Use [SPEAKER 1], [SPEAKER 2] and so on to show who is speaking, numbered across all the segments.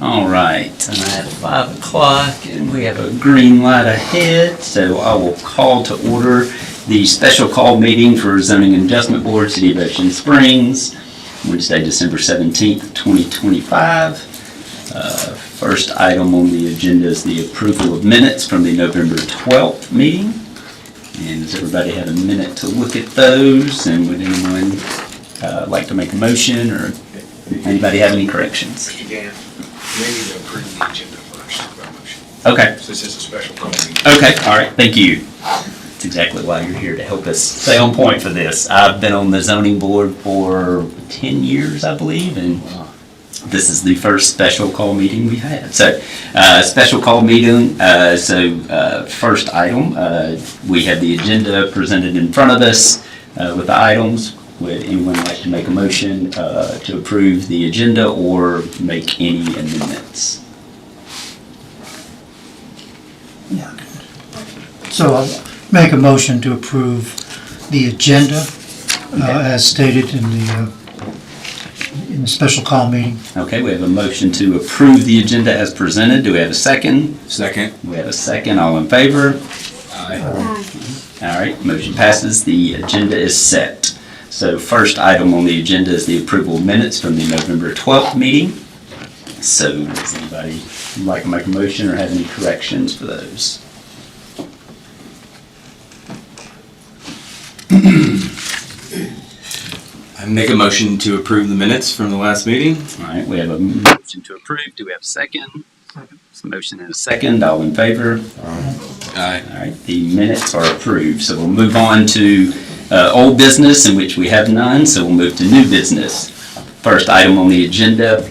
[SPEAKER 1] All right, tonight at 5 o'clock, and we have a green light ahead, so I will call to order the special call meeting for Zoning Adjustment Board, City of Ocean Springs, Wednesday, December 17th, 2025. First item on the agenda is the approval of minutes from the November 12th meeting. And does everybody have a minute to look at those? And would anyone like to make a motion, or anybody have any corrections?
[SPEAKER 2] Mr. Gann, we need to approve the agenda first by motion.
[SPEAKER 1] Okay.
[SPEAKER 2] So this is a special call meeting.
[SPEAKER 1] Okay, all right, thank you. That's exactly why you're here, to help us stay on point for this. I've been on the zoning board for 10 years, I believe, and this is the first special call meeting we've had. So, special call meeting, first item, we have the agenda presented in front of us with the items. Would anyone like to make a motion to approve the agenda or make any amendments?
[SPEAKER 3] Yeah. So I'll make a motion to approve the agenda as stated in the special call meeting.
[SPEAKER 1] Okay, we have a motion to approve the agenda as presented. Do we have a second?
[SPEAKER 2] Second.
[SPEAKER 1] We have a second. All in favor?
[SPEAKER 2] Aye.
[SPEAKER 1] All right, motion passes. The agenda is set. So first item on the agenda is the approval of minutes from the November 12th meeting. So does anybody like to make a motion or have any corrections for those?
[SPEAKER 4] I make a motion to approve the minutes from the last meeting.
[SPEAKER 1] All right, we have a motion to approve. Do we have a second? Motion and a second. All in favor?
[SPEAKER 4] Aye.
[SPEAKER 1] All right, the minutes are approved. So we'll move on to old business, in which we have none. So we'll move to new business. First item on the agenda,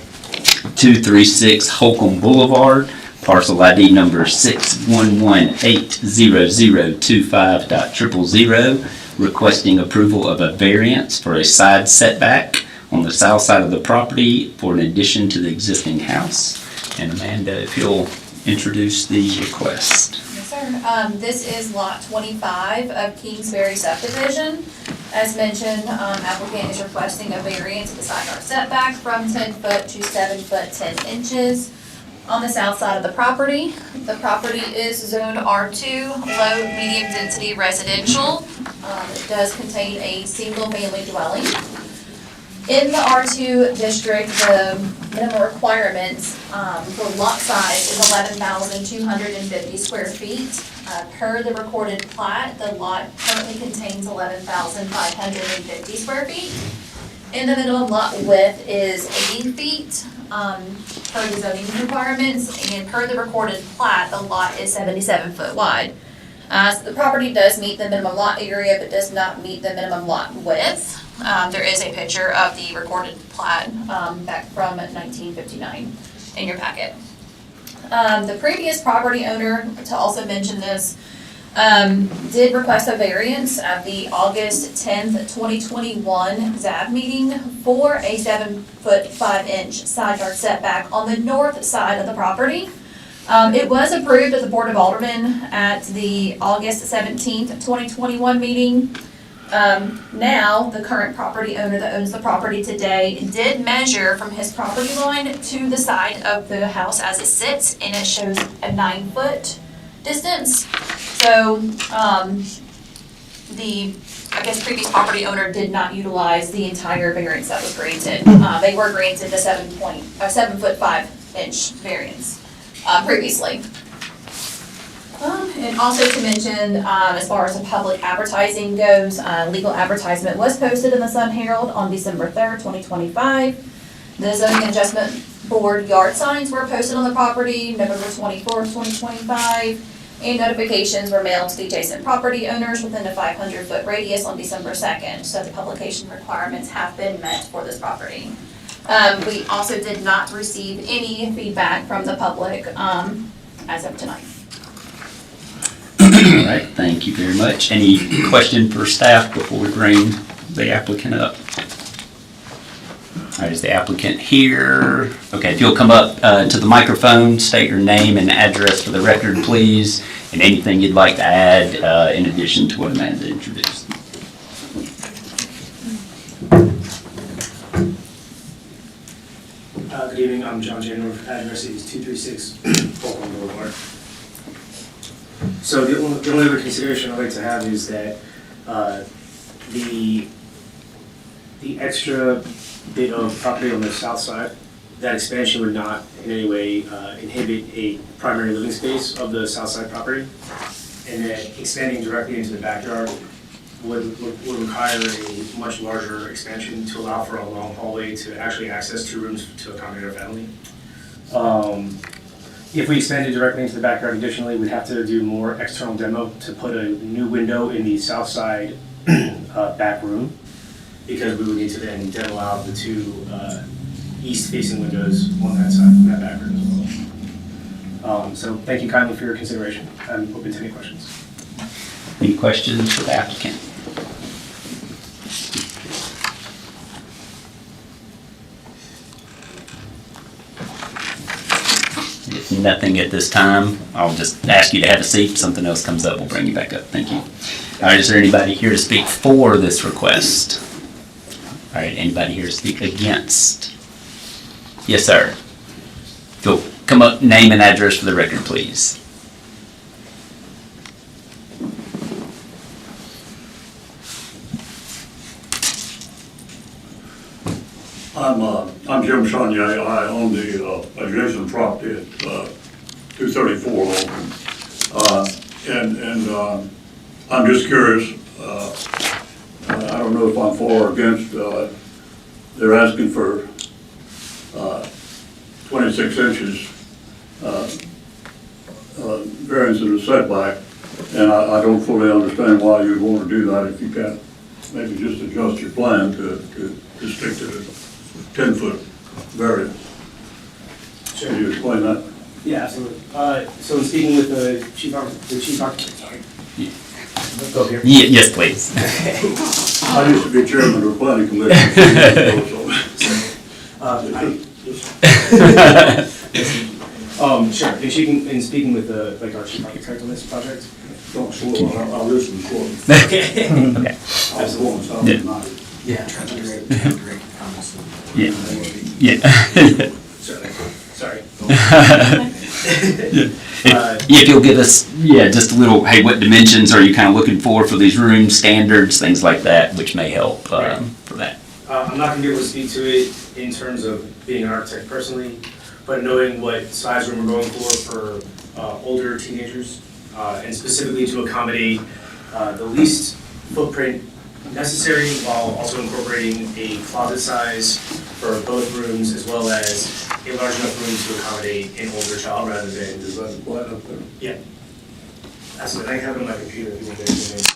[SPEAKER 1] 236 Holcomb Boulevard, parcel ID number 611800025.000, requesting approval of a variance for a side setback on the south side of the property for an addition to the existing house. And Amanda, if you'll introduce the request.
[SPEAKER 5] Yes, sir. This is lot 25 of Kingsbury subdivision. As mentioned, applicant is requesting a variance of the side yard setback from 10 foot to 7 foot 10 inches on the south side of the property. The property is zoned R2, low medium density residential. It does contain a single family dwelling. In the R2 district, the minimum requirements for lot size is 11,250 square feet. Per the recorded plat, the lot currently contains 11,550 square feet. And the minimum lot width is 80 feet per the zoning requirements. And per the recorded plat, the lot is 77 foot wide. So the property does meet the minimum lot area, but does not meet the minimum lot width. There is a picture of the recorded plat back from 1959 in your packet. The previous property owner, to also mention this, did request a variance at the August 10th, 2021 ZAB meeting for a 7 foot 5 inch side yard setback on the north side of the property. It was approved at the Board of Aldermen at the August 17th, 2021 meeting. Now, the current property owner that owns the property today did measure from his property line to the side of the house as it sits, and it shows a 9 foot distance. So, the previous property owner did not utilize the entire variance that was granted. They were granted a 7 foot 5 inch variance previously. And also to mention, as far as the public advertising goes, legal advertisement was posted in the Sun Herald on December 3rd, 2025. The Zoning Adjustment Board yard signs were posted on the property November 24th, 2025. And notifications were mailed to the adjacent property owners within a 500 foot radius on December 2nd. So the publication requirements have been met for this property. We also did not receive any feedback from the public as of tonight.
[SPEAKER 1] All right, thank you very much. Any question for staff before we bring the applicant up? All right, is the applicant here? Okay, if you'll come up to the microphone, state your name and address for the record, please, and anything you'd like to add in addition to what Amanda introduced.
[SPEAKER 6] Good evening. I'm John Janor, address is 236 Oakland Boulevard. So the only other consideration I'd like to have is that the extra bit of property on the south side, that expansion would not in any way inhibit a primary living space of the south side property. And that expanding directly into the backyard would require a much larger expansion to allow for a long hallway to actually access 2 rooms to accommodate our family. If we expanded directly into the backyard additionally, we'd have to do more external demo to put a new window in the south side back room, because we would need to then demo out the 2 east-facing windows on that side, on that back room as well. So thank you kindly for your consideration. I'm open to any questions.
[SPEAKER 1] Any questions for the applicant? If nothing at this time, I'll just ask you to have a seat. If something else comes up, we'll bring you back up. Thank you. All right, is there anybody here to speak for this request? All right, anybody here to speak against? Yes, sir. If you'll come up, name and address for the record, please.
[SPEAKER 7] I'm Jim Sonnier. I own the adjacent property at 234 Oakland. I'm just curious, I don't know if I'm for or against, they're asking for 26 inches variance in the setback, and I don't fully understand why you'd want to do that if you can't maybe just adjust your plan to stick to the 10-foot variance. Can you explain that?
[SPEAKER 6] Yeah, absolutely. So in speaking with the chief architect, sorry. Go here.
[SPEAKER 1] Yes, please.
[SPEAKER 7] I used to be chairman of the planning commission.
[SPEAKER 6] Sure. In speaking with our chief architect on this project.
[SPEAKER 7] Don't slow, I'll listen short.
[SPEAKER 6] Okay.
[SPEAKER 1] Okay.
[SPEAKER 7] I'll go on top of night.
[SPEAKER 6] Yeah.
[SPEAKER 1] Yeah.
[SPEAKER 6] Sorry.
[SPEAKER 1] If you'll give us, just a little, hey, what dimensions are you kind of looking for these rooms, standards, things like that, which may help for that.
[SPEAKER 6] I'm not gonna be able to speak to it in terms of being an architect personally, but knowing what size room we're going for older teenagers, and specifically to accommodate the least footprint necessary while also incorporating a closet size for both rooms, as well as a large enough room to accommodate an older child rather than.
[SPEAKER 7] Is that the plan up there?
[SPEAKER 6] Yeah. Absolutely. I have it on my computer if you want to do it.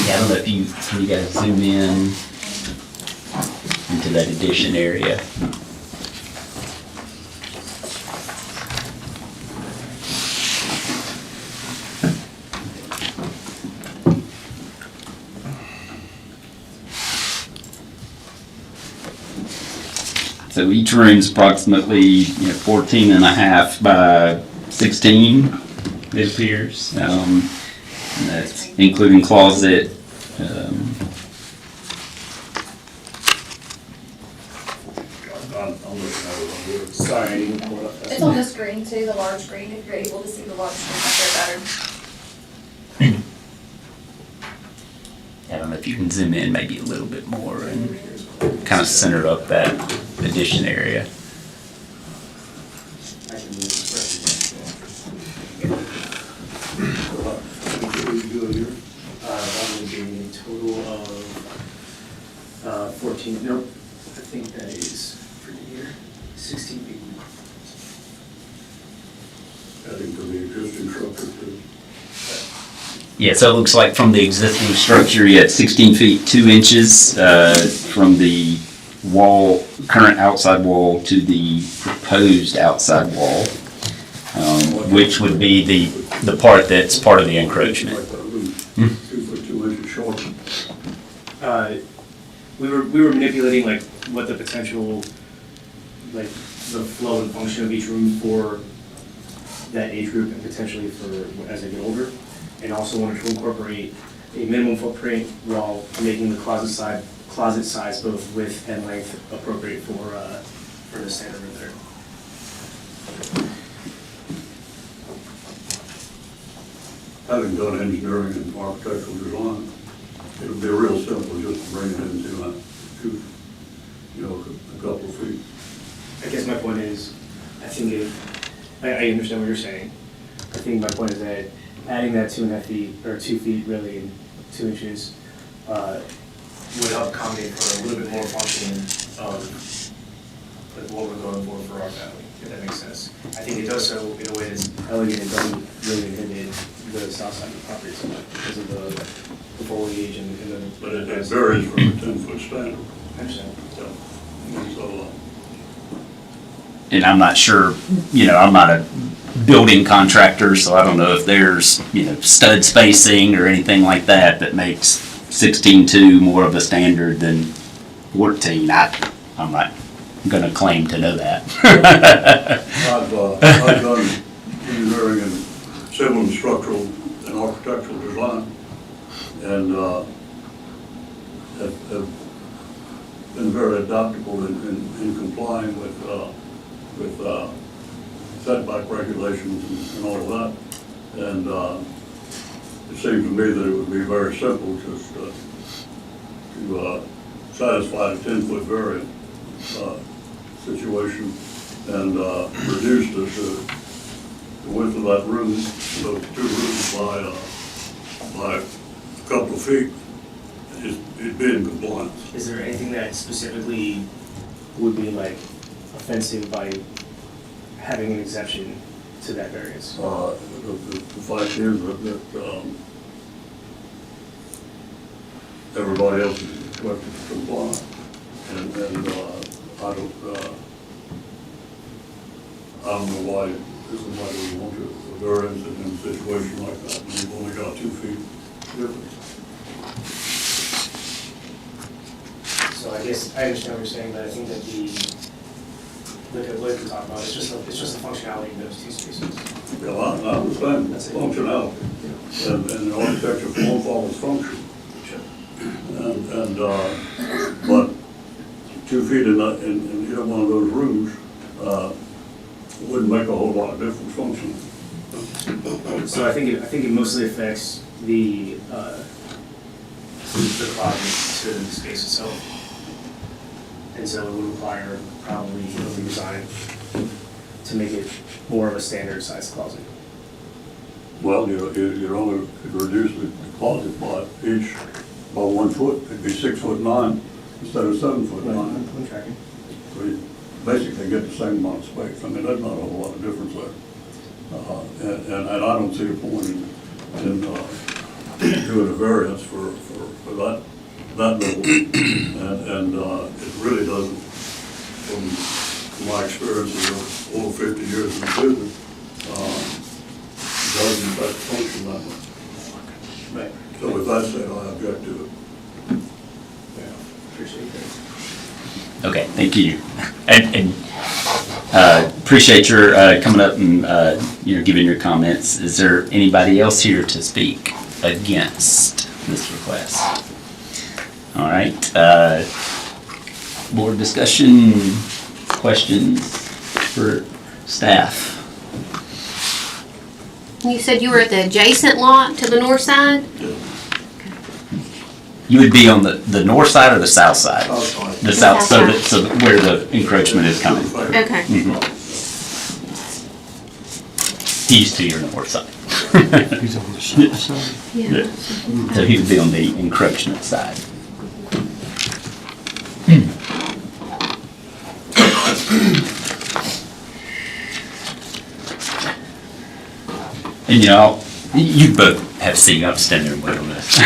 [SPEAKER 1] I don't know if you guys zoom in into that addition area. So each room's approximately 14 and a half by 16, it appears. And that's including closet.
[SPEAKER 7] I'm looking at it on here.
[SPEAKER 6] Sorry, I didn't pull it up.
[SPEAKER 5] It's on the screen too, the large screen, if you're able to see the large screen up there better.
[SPEAKER 1] I don't know if you can zoom in maybe a little bit more and kind of center up that addition area.
[SPEAKER 6] I can move this
[SPEAKER 7] What are you doing here?
[SPEAKER 6] That would be a total of 14, nope, I think that is pretty near 16 feet.
[SPEAKER 7] Adding to the existing structure too.
[SPEAKER 1] Yeah, so it looks like from the existing structure, you had 16 feet 2 inches from the wall, current outside wall to the proposed outside wall, which would be the part that's part of the encroachment.
[SPEAKER 7] Like that roof, 2 foot 2 inches short.
[SPEAKER 6] We were manipulating like what the potential, like the flow and function of each room for that age group and potentially for as they get older, and also wanted to incorporate a minimum footprint while making the closet size both width and length appropriate for the standard room there.
[SPEAKER 7] Having done engineering and architectural design, it would be real simple just to bring it into a couple of feet.
[SPEAKER 6] I guess my point is, I think I understand what you're saying. I think my point is that adding that 2.5 feet, or 2 feet really, and 2 inches, would help accommodate for a little bit more function of like what we're going for our family, if that makes sense. I think it does so in a way that's elegant and doesn't really inhibit the south side of the property so much because of the foliage and the.
[SPEAKER 7] But it varies from a 10-foot standard.
[SPEAKER 6] I understand.
[SPEAKER 7] So,
[SPEAKER 1] And I'm not sure, I'm not a building contractor, so I don't know if there's, stud spacing or anything like that makes 16.2 more of a standard than 14. I'm not gonna claim to know that.
[SPEAKER 7] I've done engineering and civil and structural and architectural design, and have been very adaptable in complying with setback regulations and all of that. And it seems to me that it would be very simple just to satisfy the 10-foot variant situation and reduce the width of that room, those 2 rooms by a couple of feet. It'd be in compliance.
[SPEAKER 6] Is there anything that specifically would be like offensive by having an exception to that variance?
[SPEAKER 7] The fact is that everybody else is expected to comply, and I don't know why somebody would want a variance in a situation like that when you've only got 2 feet difference.
[SPEAKER 6] So I guess I understand what you're saying, but I think that look at what we talk about, it's just the functionality of those 2 spaces.
[SPEAKER 7] Yeah, I understand
[SPEAKER 6] That's it.
[SPEAKER 7] functionality, and the architecture form follows function. But 2 feet in either one of those rooms wouldn't make a whole lot of difference functionally.
[SPEAKER 6] So I think it mostly affects the closet to the space itself. And so it would require probably a redesign to make it more of a standard size closet.
[SPEAKER 7] Well, you only could reduce the closet by 1 foot. It'd be 6'9" instead of 7'9".
[SPEAKER 6] I'm tracking.
[SPEAKER 7] So you basically get the same amount of space. I mean, there's not a whole lot of difference there. And I don't see a point in doing a variance for that level. And it really doesn't, from my experiences of over 50 years in the business, doesn't affect function that much.
[SPEAKER 6] Right.
[SPEAKER 7] So with that said, I object to it.
[SPEAKER 6] Yeah, appreciate that.
[SPEAKER 1] Okay, thank you. And appreciate your coming up and giving your comments. Is there anybody else here to speak against this request? All right. Board discussion, questions for staff?
[SPEAKER 8] You said you were at the adjacent lot to the north side?
[SPEAKER 1] You would be on the north side or the south side? The south,
[SPEAKER 8] south
[SPEAKER 1] so where the encroachment is coming.
[SPEAKER 8] Okay.
[SPEAKER 1] He's to your north side.
[SPEAKER 3] He's on the south side.
[SPEAKER 8] Yeah.
[SPEAKER 1] So he would be on the encroachment side. And you both have seen, I'm standing there with this.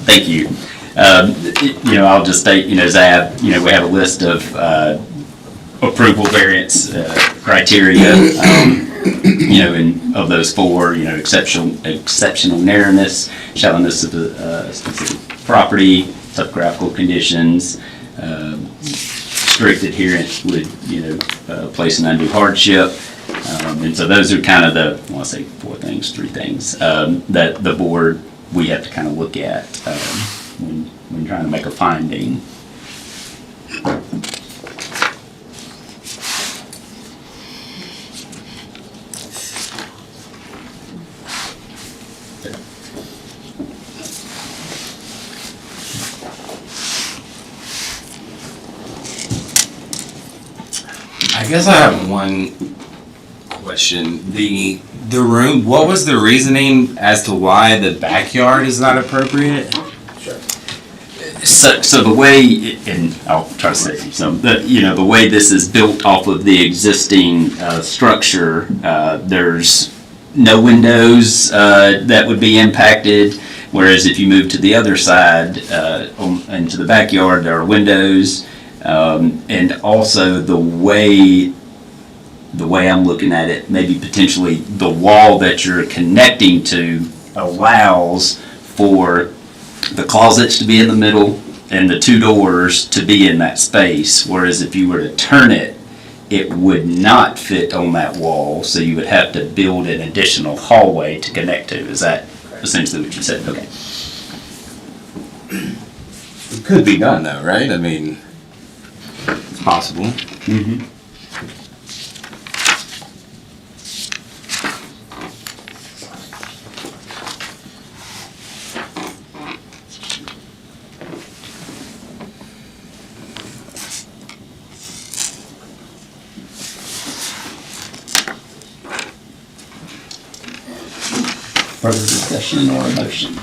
[SPEAKER 1] Thank you. I'll just state, Zab, we have a list of approval variance criteria, and of those 4, exceptional narrowness, shallowness of the specific property, topographical conditions, strict adherence would, place an undue hardship. And so those are kind of 3 things, that the board we have to kind of look at when trying to make a finding.
[SPEAKER 4] I guess I have one question. The room, what was the reasoning as to why the backyard is not appropriate?
[SPEAKER 1] So the way, and I'll try to save you some, the way this is built off of the existing structure, there's no windows that would be impacted, whereas if you move to the other side, into the backyard, there are windows. And also the way I'm looking at it, maybe potentially the wall that you're connecting to allows for the closets to be in the middle and the two doors to be in that space, whereas if you were to turn it, it would not fit on that wall, so you would have to build an additional hallway to connect to. Is that essentially what you said? Okay.
[SPEAKER 4] It could be done though, right? I mean, it's possible.
[SPEAKER 1] Mm-hmm. Further discussion or a motion?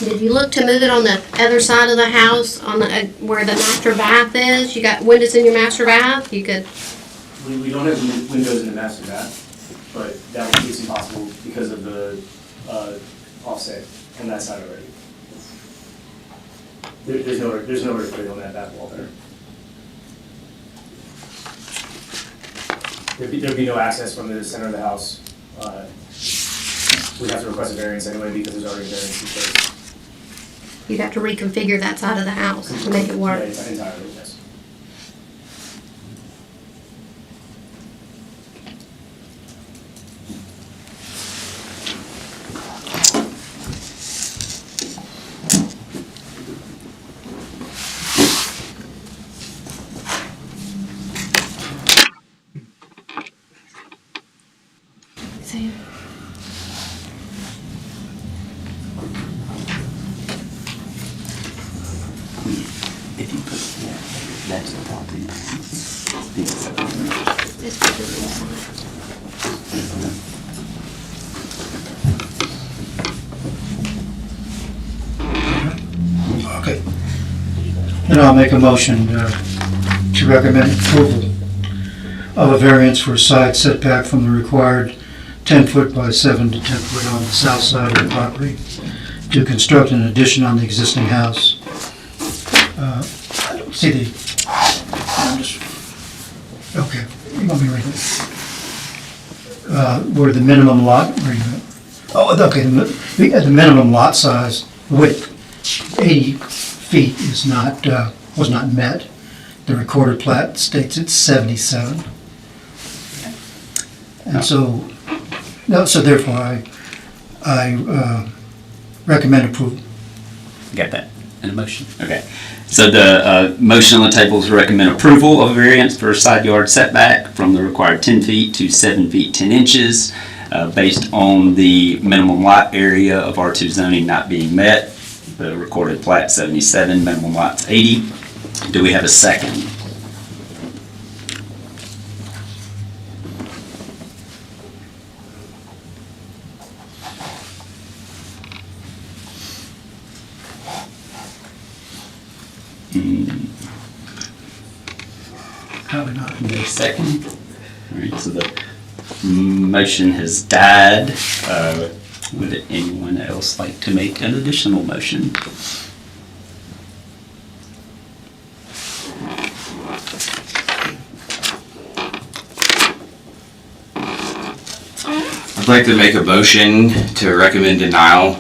[SPEAKER 8] Did you look to move it on the other side of the house, on the, where the master bath is? You got windows in your master bath? You could,
[SPEAKER 6] We don't have windows in the master bath, but that would be impossible because of the offset on that side already. There's nowhere to put it on that back wall there. There'd be no access from the center of the house. We'd have to request a variance anyway because there's already a variance in place.
[SPEAKER 8] you'd have to reconfigure that side of the house to make it
[SPEAKER 6] Yeah,
[SPEAKER 8] work.
[SPEAKER 6] entirely, yes.
[SPEAKER 8] Sam?
[SPEAKER 1] If you put, yeah, that's the property.
[SPEAKER 8] This would be the side.
[SPEAKER 3] Okay. Then I'll make a motion to recommend approval of a variance for a side setback from the required 10-foot by 7 to 10-foot on the south side of the property to construct an addition on the existing house. I don't see the, I'm just, okay, you want me to read it? Where the minimum lot, where you, oh, okay, the minimum lot size width, 80 feet is not, was not met. The recorded plat states it's 77. And so, no, so therefore I recommend approval.
[SPEAKER 1] Got that in a motion? Okay. So the motion on the table is to recommend approval of a variance for a side yard setback from the required 10 feet to 7 feet 10 inches based on the minimum lot area of R2 zoning not being met. The recorded plat 77, minimum lot's 80. Do we have a second?
[SPEAKER 3] Probably not.
[SPEAKER 1] No second. All right, so the motion has died. Would anyone else like to make an additional motion?
[SPEAKER 4] I'd like to make a motion to recommend denial.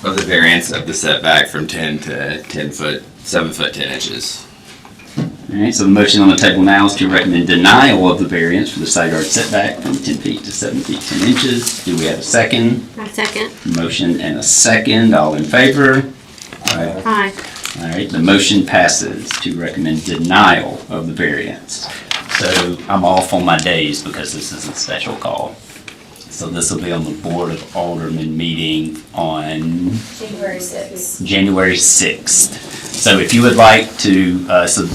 [SPEAKER 4] Of the variance of the setback from 10 to 10 foot, 7 foot 10 inches.
[SPEAKER 1] All right, so the motion on the table now is to recommend denial of the variance for the side yard setback from 10 feet to 7 feet 10 inches. Do we have a second?
[SPEAKER 8] I second.
[SPEAKER 1] Motion and a second. All in favor?
[SPEAKER 8] Aye.
[SPEAKER 1] All right, the motion passes to recommend denial of the variance. So I'm off on my days because this is a special call. So this will be on the Board of Aldermen meeting on
[SPEAKER 5] January 6th.
[SPEAKER 1] January 6th. So if you would like to, so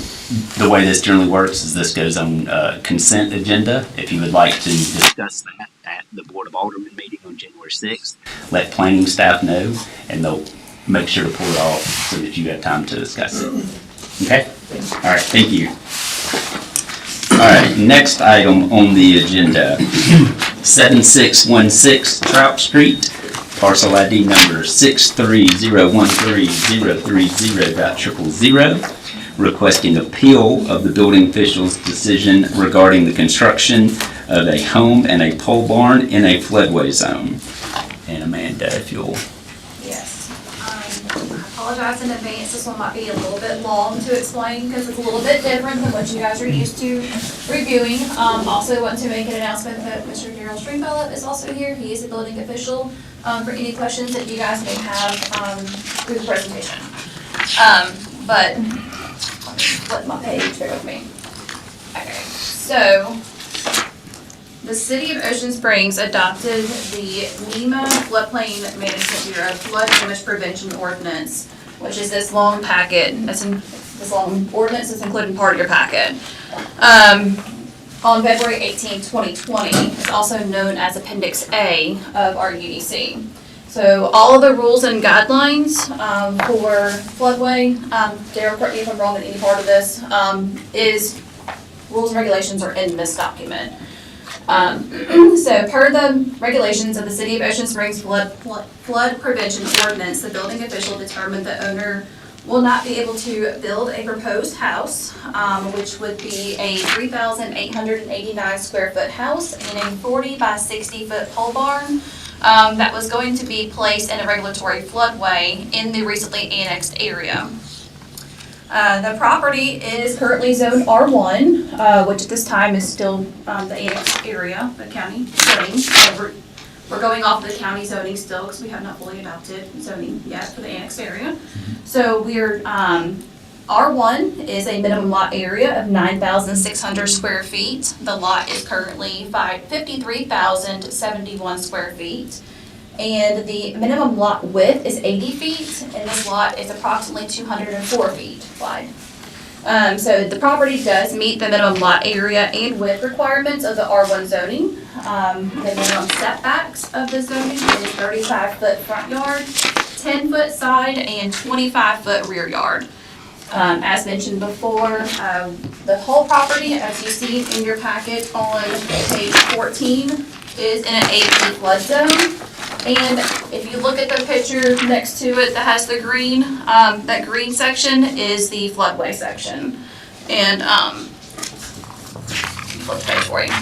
[SPEAKER 1] the way this generally works is this goes on consent agenda. If you would like to discuss that at the Board of Aldermen meeting on January 6th, let planning staff know and they'll make sure to pull it off so that you have time to discuss it. Okay? All right, thank you. All right, next item on the agenda, 7616 Trout Street, parcel ID number 630130300.000, requesting appeal of the building official's decision regarding the construction of a home and a pole barn in a floodway zone. And Amanda, if you'll.
[SPEAKER 5] Yes. I apologize in advance, this one might be a little bit long to explain because it's a little bit different than what you guys are used to reviewing. Also want to make an announcement that Mr. Darrell Stringfellow is also here. He is the building official for any questions that you guys may have through the presentation. But let me flip my page, bear with me. Okay, so the City of Ocean Springs adopted the NEMA Floodplain Management Bureau Flood Damage Prevention Ordinance, which is this long packet, this long ordinance that's included in part of your packet. On February 18, 2020, it's also known as Appendix A of our UDC. So all of the rules and guidelines for floodway, Darryl, correct me if I'm wrong in any part of this, rules and regulations are in this document. So per the regulations of the City of Ocean Springs Flood Prevention Ordinance, the building official determined the owner will not be able to build a proposed house, which would be a 3,889 square foot house and a 40 by 60 foot pole barn that was going to be placed in a regulatory floodway in the recently annexed area. The property is currently zoned R1, which at this time is still the annexed area, the county zoning. So we're going off the county zoning still because we have not fully adopted zoning yet for the annexed area. So we're, R1 is a minimum lot area of 9,600 square feet. The lot is currently 53,071 square feet. And the minimum lot width is 80 feet, and this lot is approximately 204 feet wide. So the property does meet the minimum lot area and width requirements of the R1 zoning. The minimum setbacks of the zoning is 35-foot front yard, 10-foot side, and 25-foot rear yard. As mentioned before, the whole property, as you see in your packet on page 14, is in an AV flood zone. And if you look at the picture next to it that has the green, that green section is the floodway section. And flip the page for you.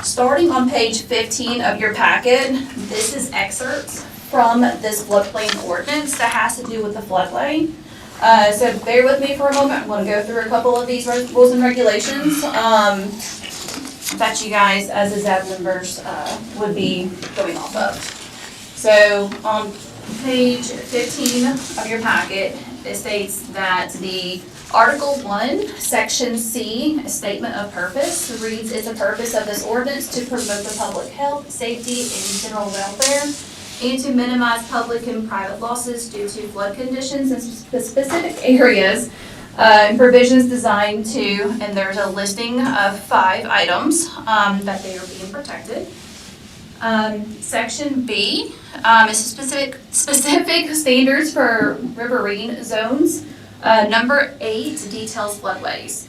[SPEAKER 5] Starting on page 15 of your packet, this is excerpts from this floodplain ordinance that has to do with the floodway. So bear with me for a moment. I'm going to go through a couple of these rules and regulations that you guys, as the ZAB members, would be going off of. So on page 15 of your packet, it states that the Article 1, Section C, a statement of purpose, reads, "It's the purpose of this ordinance to promote the public health, safety, and general welfare, and to minimize public and private losses due to flood conditions in specific areas, and provisions designed to," and there's a listing of 5 items that they are being protected. Section B is specific standards for riverine zones. Number 8 details floodways.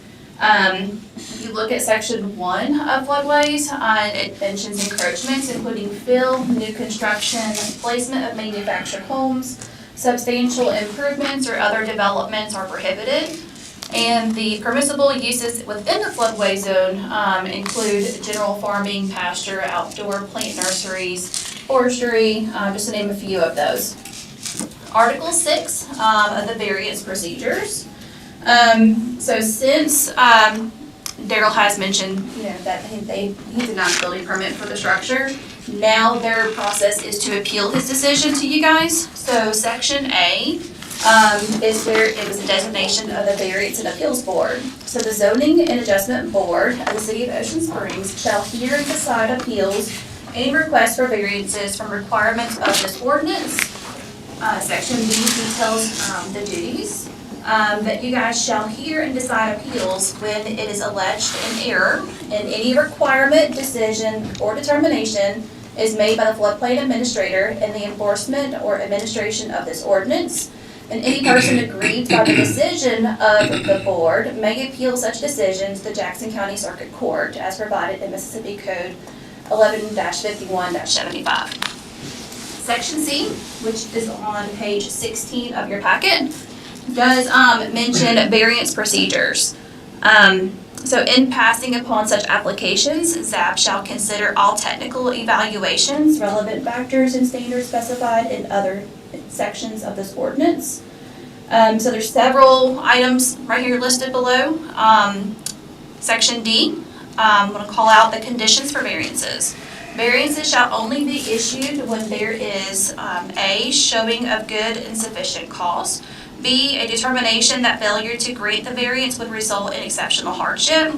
[SPEAKER 5] If you look at section 1 of floodways, it mentions encroachments, including fill, new construction, placement of manufactured homes, substantial improvements or other developments are prohibited. And the permissible uses within the floodway zone include general farming, pasture, outdoor plant nurseries, forestry, just to name a few of those. Article 6 of the variance procedures. So since Daryl has mentioned, that he did not building permit for the structure, now their process is to appeal his decision to you guys. So section A is where it was a designation of the Variance and Appeals Board. So the Zoning and Adjustment Board of the City of Ocean Springs shall hear and decide appeals and requests for variances from requirements of this ordinance. Section B details the duties. That you guys shall hear and decide appeals when it is alleged an error in any requirement, decision, or determination is made by the floodplain administrator in the enforcement or administration of this ordinance. And any person aggrieved by the decision of the board may appeal such decision to the Jackson County Circuit Court as provided in Mississippi Code 11-51-75. Section C, which is on page 16 of your packet, does mention variance procedures. So in passing upon such applications, ZAP shall consider all technical evaluations, relevant factors, and standards specified in other sections of this ordinance. So there's several items right here listed below. Section D, I'm going to call out the conditions for variances. Variances shall only be issued when there is A, showing of good and sufficient cause, B, a determination that failure to grant the variance would result in exceptional hardship,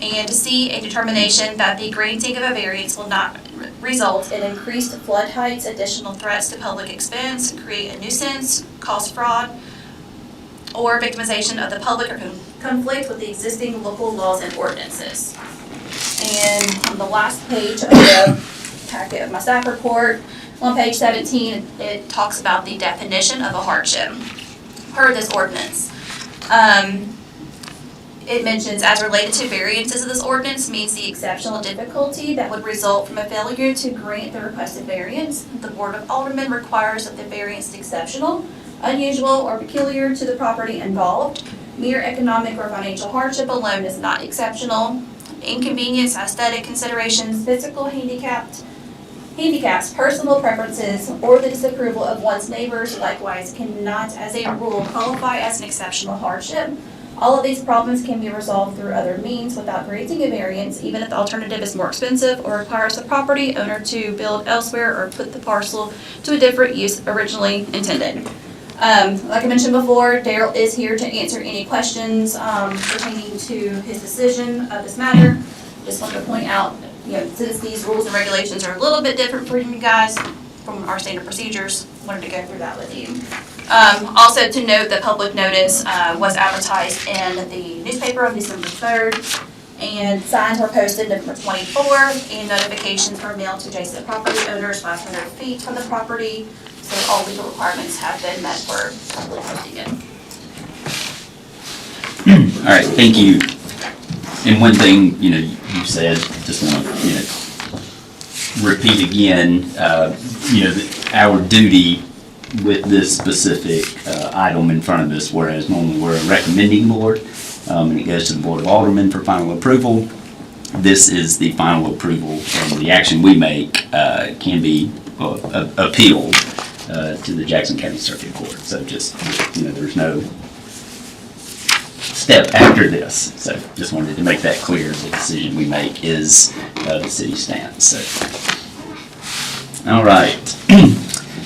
[SPEAKER 5] and C, a determination that the granting of a variance will not result in increased flood heights, additional threats to public expense, create a nuisance, cause fraud, or victimization of the public or conflict with the existing local laws and ordinances. And on the last page of the packet of my staff report, on page 17, it talks about the definition of a hardship per this ordinance. It mentions, as related to variances of this ordinance, means the exceptional difficulty that would result from a failure to grant the requested variance. The Board of Aldermen requires that the variance is exceptional, unusual, or peculiar to the property involved. Mere economic or financial hardship alone is not exceptional. Inconvenience, aesthetic considerations, physical handicaps, personal preferences, or the disapproval of one's neighbors likewise cannot, as a rule, qualify as an exceptional hardship. All of these problems can be resolved through other means without granting a variance, even if the alternative is more expensive or requires the property owner to build elsewhere or put the parcel to a different use originally intended. Like I mentioned before, Daryl is here to answer any questions pertaining to his decision of this matter. Just wanted to point out, since these rules and regulations are a little bit different for you guys from our standard procedures, wanted to go through that with you. Also to note that public notice was advertised in the newspaper on December 3rd, and signs were posted November 24th, and notifications were mailed to adjacent property owners 500 feet from the property. So all legal requirements have been met for public posting it.
[SPEAKER 1] All right, thank you. And one thing, you said, just want to, repeat again, our duty with this specific item in front of us, whereas normally we're a recommending board, and it goes to the Board of Aldermen for final approval. This is the final approval, and the action we make can be appealed to the Jackson County Circuit Court. So just, there's no step after this. So just wanted to make that clear. The decision we make is the city stance. So, all right.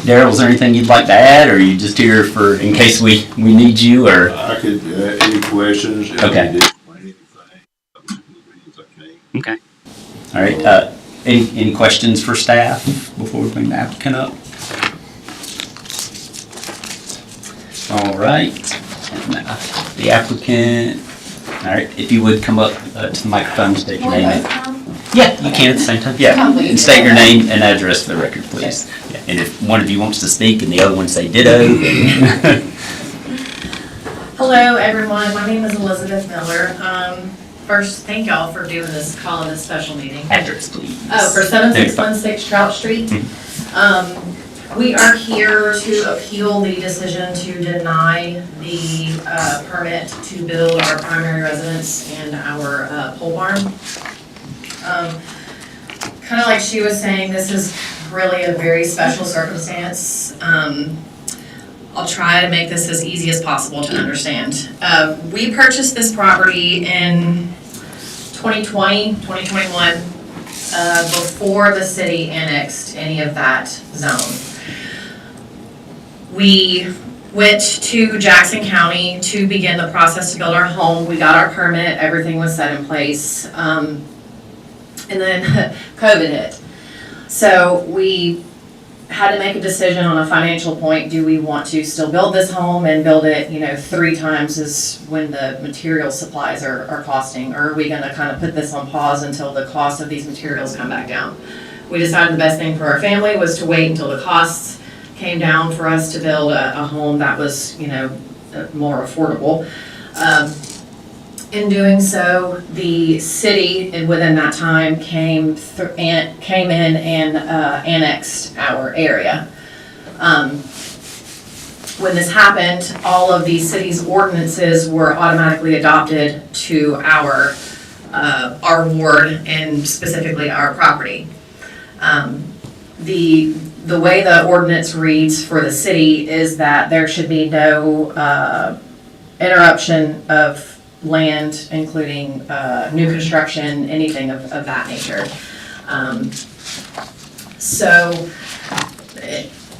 [SPEAKER 1] Daryl, is there anything you'd like to add, or are you just here for in case we need you, or?
[SPEAKER 9] I could, any questions?
[SPEAKER 1] Okay. Okay. All right. Any questions for staff before we bring the applicant up? All right. And, the applicant. All right. If you would come up to the microphone, state your name. Yeah, you can at the same time. Yeah. And state your name and address for the record, please. Yeah. And if one of you wants to speak and the other one say ditto.
[SPEAKER 10] Hello, everyone. My name is Elizabeth Miller. First, thank y'all for doing this, calling this special meeting.
[SPEAKER 1] Address, please.
[SPEAKER 10] Oh, for 7616 Trout Street. We are here to appeal the decision to deny the permit to build our primary residence and our pole barn. Kind of like she was saying, this is really a very special circumstance. I'll try to make this as easy as possible to understand. We purchased this property in 2020, 2021, before the city annexed any of that zone. We went to Jackson County to begin the process to build our home. We got our permit, everything was set in place. And then COVID hit. So we had to make a decision on a financial point. Do we want to still build this home and build it, 3 times as when the material supplies are costing? Or are we gonna kind of put this on pause until the cost of these materials come back down? We decided the best thing for our family was to wait until the costs came down for us to build a home that was, more affordable. In doing so, the city, and within that time, came in and annexed our area. When this happened, all of the city's ordinances were automatically adopted to our ward and specifically our property. The way the ordinance reads for the city is that there should be no interruption of land, including new construction, anything of that nature.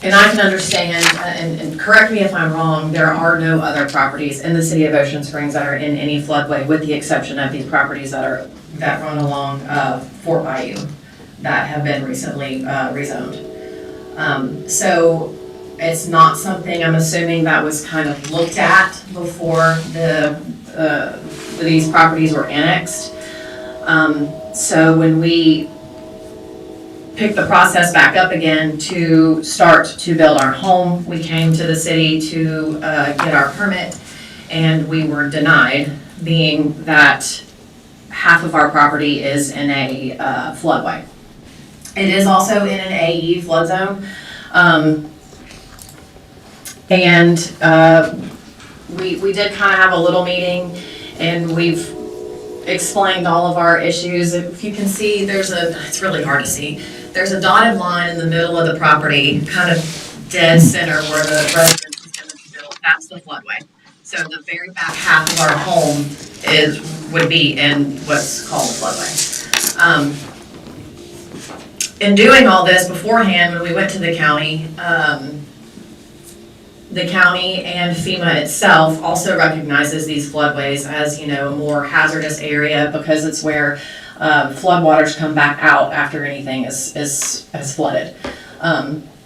[SPEAKER 10] And I can understand, and correct me if I'm wrong, there are no other properties in the city of Ocean Springs that are in any floodway, with the exception of these properties that run along Fort Bayou that have been recently rezoned. So it's not something, I'm assuming, that was kind of looked at before these properties were annexed. So when we picked the process back up again to start to build our home, we came to the city to get our permit, and we were denied, being that half of our property is in a floodway. It is also in an AE flood zone. We did kind of have a little meeting, and we've explained all of our issues. If you can see, it's really hard to see, there's a dotted line in the middle of the property, kind of dead center where the residence is going to be built. That's the floodway. So the very back half of our home would be in what's called a floodway. In doing all this beforehand, when we went to the county and FEMA itself also recognizes these floodways as, a more hazardous area, because it's where floodwaters come back out after anything is flooded.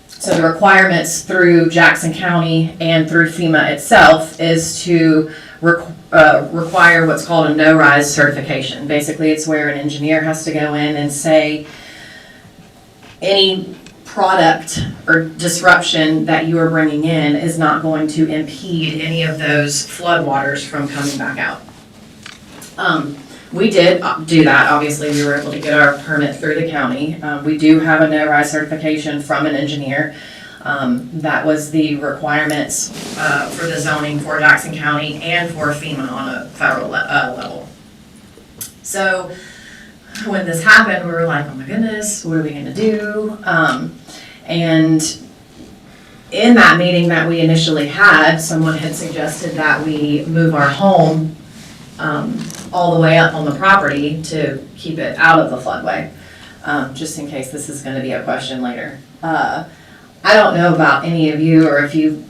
[SPEAKER 10] So the requirements through Jackson County and through FEMA itself is to require what's called a no-rise certification. Basically, it's where an engineer has to go in and say, any product or disruption that you are bringing in is not going to impede any of those floodwaters from coming back out. We did do that. Obviously, we were able to get our permit through the county. We do have a no-rise certification from an engineer. That was the requirements for the zoning for Jackson County and for FEMA on a federal level. So when this happened, we were like, oh my goodness, what are we gonna do? And in that meeting that we initially had, someone had suggested that we move our home all the way up on the property to keep it out of the floodway, just in case this is gonna be a question later. I don't know about any of you, or if you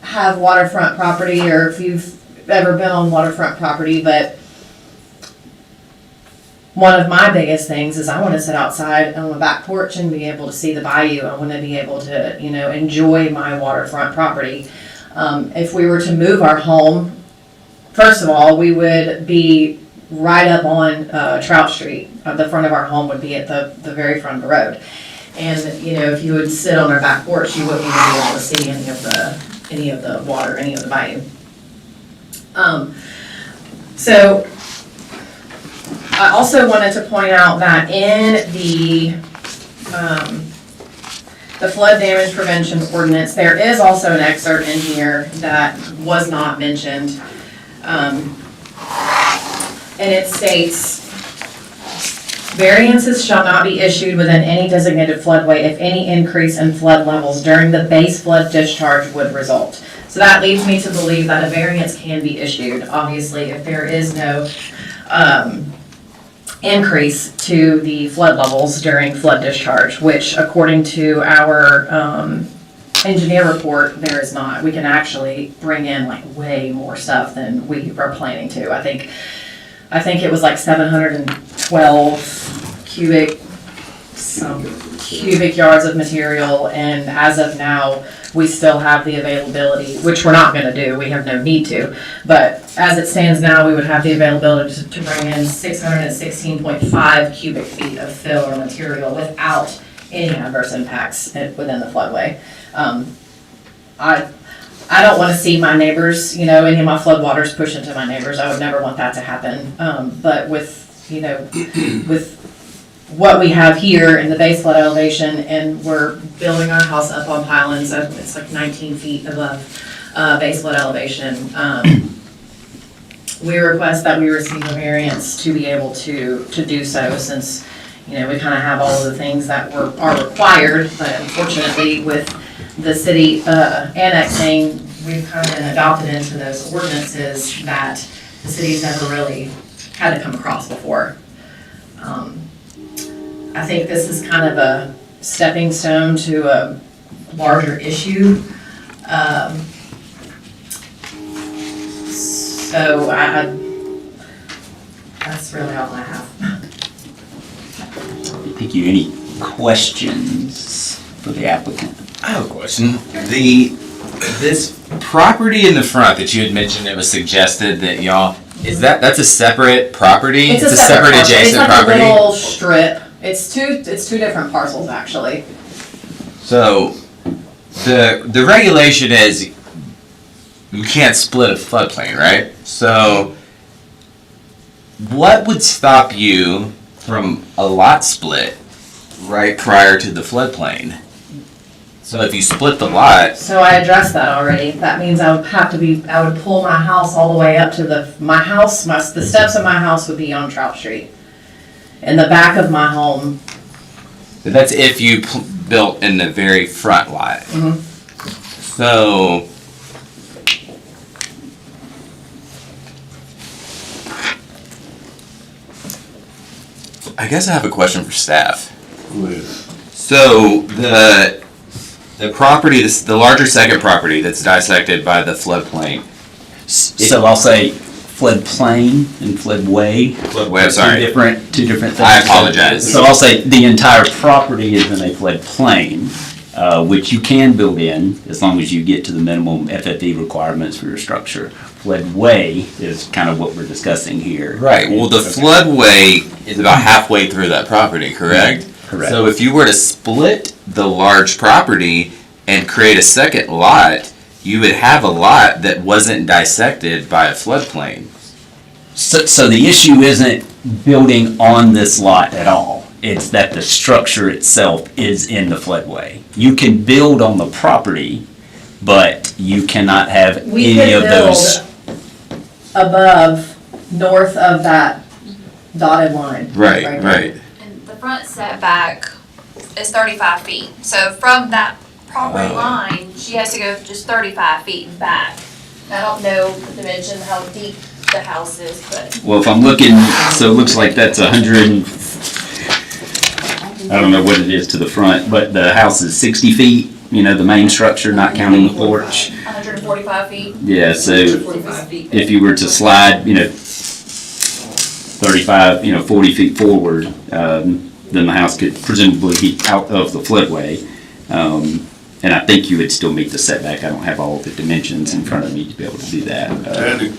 [SPEAKER 10] have waterfront property, or if you've ever been on waterfront property, but one of my biggest things is I want to sit outside on the back porch and be able to see the bayou. I want to be able to, enjoy my waterfront property. If we were to move our home, first of all, we would be right up on Trout Street. The front of our home would be at the very front of the road. And, if you would sit on our back porch, you wouldn't even be able to see any of the water, any of the bayou. So I also wanted to point out that in the flood damage prevention ordinance, there is also an excerpt in here that was not mentioned. And it states, variances shall not be issued within any designated floodway if any increase in flood levels during the base flood discharge would result. So that leads me to believe that a variance can be issued, obviously, if there is no increase to the flood levels during flood discharge, which according to our engineer report, there is not. We can actually bring in like way more stuff than we are planning to. I think it was like 712 cubic yards of material, and as of now, we still have the availability, which we're not gonna do, we have no need to, but as it stands now, we would have the availability to bring in 616.5 cubic feet of fill or material without any adverse impacts within the floodway. I don't wanna see my neighbors, any of my floodwaters push into my neighbors, I would never want that to happen, but with what we have here in the base flood elevation, and we're building our house up on pylons, it's like 19 feet above base flood elevation. We request that we receive a variance to be able to do so, since, we kind of have all of the things that are required, but unfortunately with the city annexing, we've kind of been adopted into those ordinances that the city's never really had to come across before. I think this is kind of a stepping stone to a larger issue. So that's really all I have.
[SPEAKER 1] Thank you. Any questions for the applicant?
[SPEAKER 4] I have a question. This property in the front that you had mentioned, it was suggested that that's a separate property?
[SPEAKER 10] It's a separate parcel.
[SPEAKER 4] adjacent property?
[SPEAKER 10] It's like a little strip. It's two different parcels, actually.
[SPEAKER 4] So, the regulation is you can't split a floodplain, right? So, what would stop you from a lot split right prior to the floodplain? So if you split the lot.
[SPEAKER 10] So I addressed that already. That means I would pull my house all the way up to the steps of my house would be on Trout Street. In the back of my home.
[SPEAKER 4] That's if you built in the very front lot.
[SPEAKER 10] Mhm.
[SPEAKER 4] So. I guess I have a question for staff. So the property, the larger second property that's dissected by the floodplain.
[SPEAKER 1] So I'll say floodplain and floodway.
[SPEAKER 4] Floodway, I'm sorry.
[SPEAKER 1] Two different things.
[SPEAKER 4] I apologize.
[SPEAKER 1] So I'll say the entire property is in a floodplain, which you can build in as long as you get to the minimum FFE requirements for your structure. Floodway is kind of what we're discussing here.
[SPEAKER 4] Right, well, the floodway is about halfway through that property, correct?
[SPEAKER 1] Correct.
[SPEAKER 4] So if you were to split the large property and create a second lot, you would have a lot that wasn't dissected by a floodplain.
[SPEAKER 1] So the issue isn't building on this lot at all. It's that the structure itself is in the floodway. You can build on the property, but you cannot have any of those.
[SPEAKER 10] Above, north of that dotted line.
[SPEAKER 4] Right.
[SPEAKER 5] And the front setback is 35 feet. So from that property line, she has to go just 35 feet back. I don't know the dimension, how deep the house is, but.
[SPEAKER 1] Well, if I'm looking, so it looks like that's 100, I don't know what it is to the front, but the house is 60 feet, the main structure, not counting the porch.
[SPEAKER 5] 145 feet.
[SPEAKER 1] Yeah, so
[SPEAKER 5] 45 feet.
[SPEAKER 1] if you were to slide, 35, 40 feet forward, then the house could presumably be out of the floodway. And I think you would still meet the setback. I don't have all of the dimensions in front of me to be able to do that.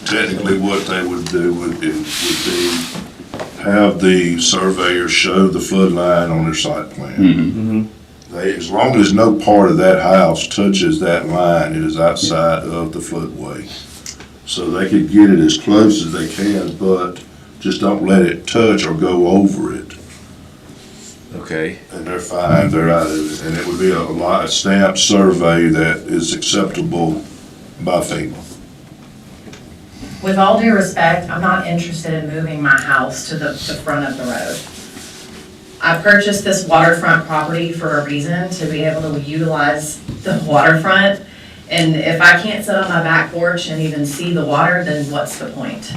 [SPEAKER 9] Technically, what they would do would be have the surveyor show the flood line on their site plan.
[SPEAKER 1] Mhm.
[SPEAKER 9] As long as no part of that house touches that line, it is outside of the floodway. So they could get it as close as they can, but just don't let it touch or go over it.
[SPEAKER 4] Okay.
[SPEAKER 9] And they're fine, they're out of it, and it would be a stamped survey that is acceptable by FEMA.
[SPEAKER 10] With all due respect, I'm not interested in moving my house to the front of the road. I purchased this waterfront property for a reason, to be able to utilize the waterfront. And if I can't sit on my back porch and even see the water, then what's the point?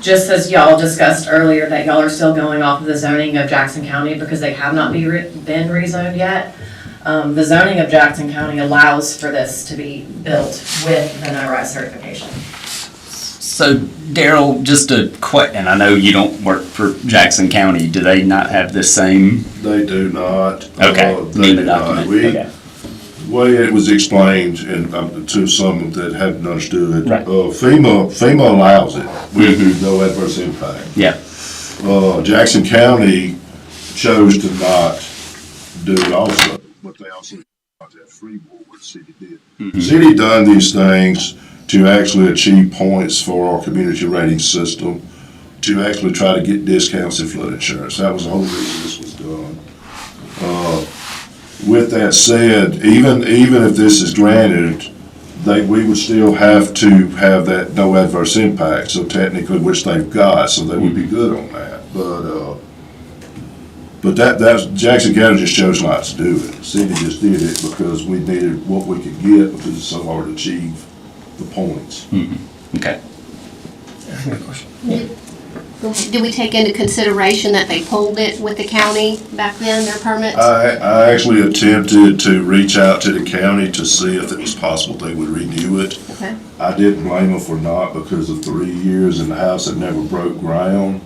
[SPEAKER 10] Just as y'all discussed earlier, that y'all are still going off of the zoning of Jackson County because they have not been rezoned yet. The zoning of Jackson County allows for this to be built with the no-rise certification.
[SPEAKER 1] So Daryl, just a and I know you don't work for Jackson County, do they not have the same?
[SPEAKER 9] They do not.
[SPEAKER 1] Okay,
[SPEAKER 9] They
[SPEAKER 1] need
[SPEAKER 9] do
[SPEAKER 1] the
[SPEAKER 9] not.
[SPEAKER 1] document, okay.
[SPEAKER 9] The way it was explained, and to some that hadn't understood it,
[SPEAKER 1] Right.
[SPEAKER 9] FEMA allows it with no adverse impact.
[SPEAKER 1] Yeah,
[SPEAKER 9] Jackson County chose to not do it also, but they also got that free will, what the city did. The city done these things to actually achieve points for our community rating system, to actually try to get discounts in flood insurance. That was the whole reason this was done. With that said, even if this is granted, we would still have to have that no adverse impact, so technically, which they've got, so they would be good on that. But that's, Jackson County just chose not to do it. The city just did it because we needed what we could get because it's so hard to achieve the points.
[SPEAKER 1] okay.
[SPEAKER 8] Did we take into consideration that they pulled it with the county back then, their permits?
[SPEAKER 9] I actually attempted to reach out to the county to see if it was possible they would renew it.
[SPEAKER 8] Okay.
[SPEAKER 9] I didn't blame them for not because of 3 years and the house had never broke ground.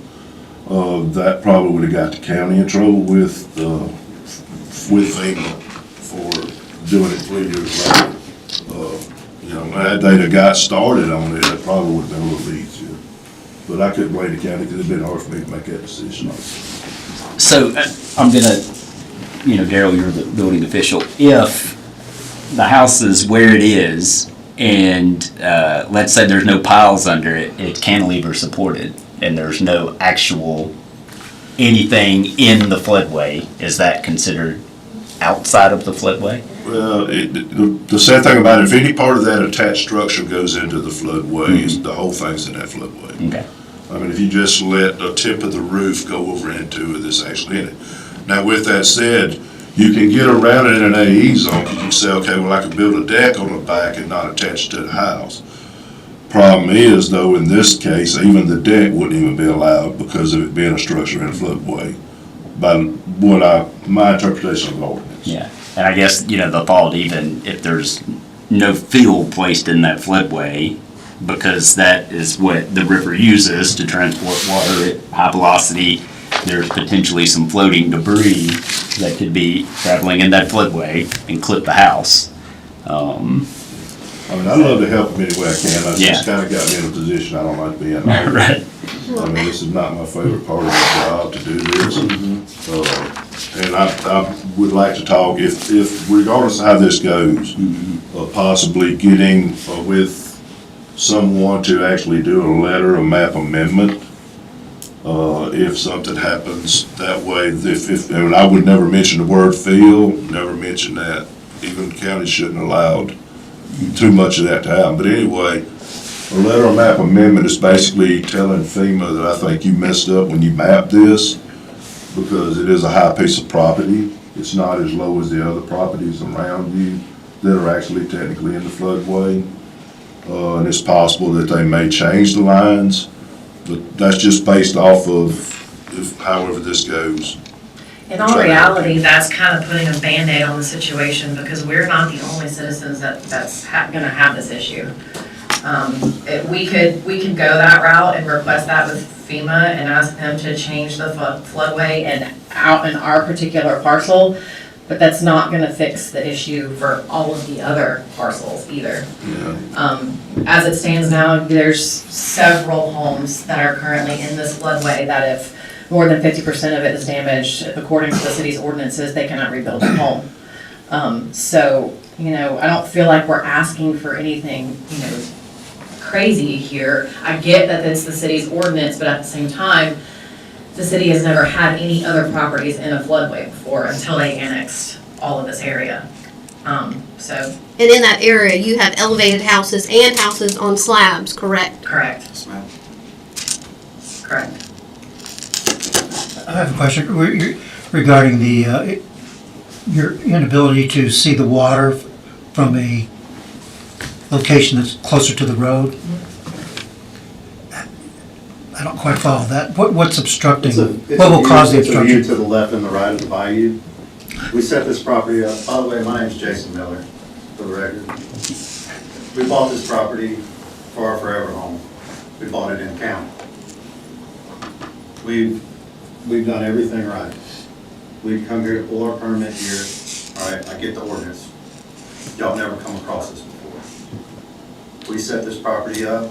[SPEAKER 9] That probably would have got the county in trouble with FEMA for doing it 3 years later. Had they have got started on it, it probably would have been a little easier. But I couldn't blame the county because it'd been hard for me to make that decision.
[SPEAKER 1] So I'm gonna, Daryl, you're the building official. If the house is where it is and let's say there's no piles under it, it's cantilever supported and there's no actual anything in the floodway, is that considered outside of the floodway?
[SPEAKER 9] Well, the sad thing about it, if any part of that attached structure goes into the floodway, the whole thing's in that floodway.
[SPEAKER 1] Okay.
[SPEAKER 9] I mean, if you just let the tip of the roof go over into it, it's actually in it. Now, with that said, you can get around it in an AE zone, because you can say, okay, well, I can build a deck on the back and not attach it to the house. Problem is, though, in this case, even the deck wouldn't even be allowed because of it being a structure in a floodway, by my interpretation of the ordinance.
[SPEAKER 1] Yeah, and I guess, the thought, even if there's no fill placed in that floodway, because that is what the river uses to transport water at high velocity, there's potentially some floating debris that could be traveling in that floodway and clip the house.
[SPEAKER 9] I mean, I love to help them any way I can. It's just kind of got me in a position I don't like being in.
[SPEAKER 1] Right.
[SPEAKER 9] I mean, this is not my favorite part of the job to do this. And I would like to talk, if regardless of how this goes, possibly getting with someone to actually do a letter, a map amendment, if something happens that way. And I would never mention the word field, never mention that. Even the county shouldn't have allowed too much of that to happen. But anyway, a letter or map amendment is basically telling FEMA that I think you messed up when you mapped this, because it is a high piece of property. It's not as low as the other properties around you that are actually technically in the floodway. And it's possible that they may change the lines, but that's just based off of however this goes.
[SPEAKER 10] In all reality, that's kind of putting a Band-Aid on the situation because we're not the only citizens that's gonna have this issue. We could go that route and request that with FEMA and ask them to change the floodway and out in our particular parcel, but that's not gonna fix the issue for all of the other parcels either.
[SPEAKER 9] Yeah.
[SPEAKER 10] As it stands now, there's several homes that are currently in this floodway that if more than 50% of it is damaged, according to the city's ordinances, they cannot rebuild a home. So, I don't feel like we're asking for anything, crazy here. I get that it's the city's ordinance, but at the same time, the city has never had any other properties in a floodway before until they annexed all of this area. So,
[SPEAKER 8] And in that area, you have elevated houses and houses on slabs, correct?
[SPEAKER 10] correct,
[SPEAKER 2] Yes, ma'am.
[SPEAKER 10] correct.
[SPEAKER 3] I have a question regarding the, your inability to see the water from a location that's closer to the road. I don't quite follow that. What's obstructing? What will cause the
[SPEAKER 11] It's a view
[SPEAKER 3] obstruction?
[SPEAKER 11] to the left and the right of the bayou. We set this property up, by the way, my name's Jason Miller, for the record. We bought this property for our forever home. We bought it in county. We've done everything right. We've come here to pull our permit here. All right, I get the ordinance. Y'all never come across this before. We set this property up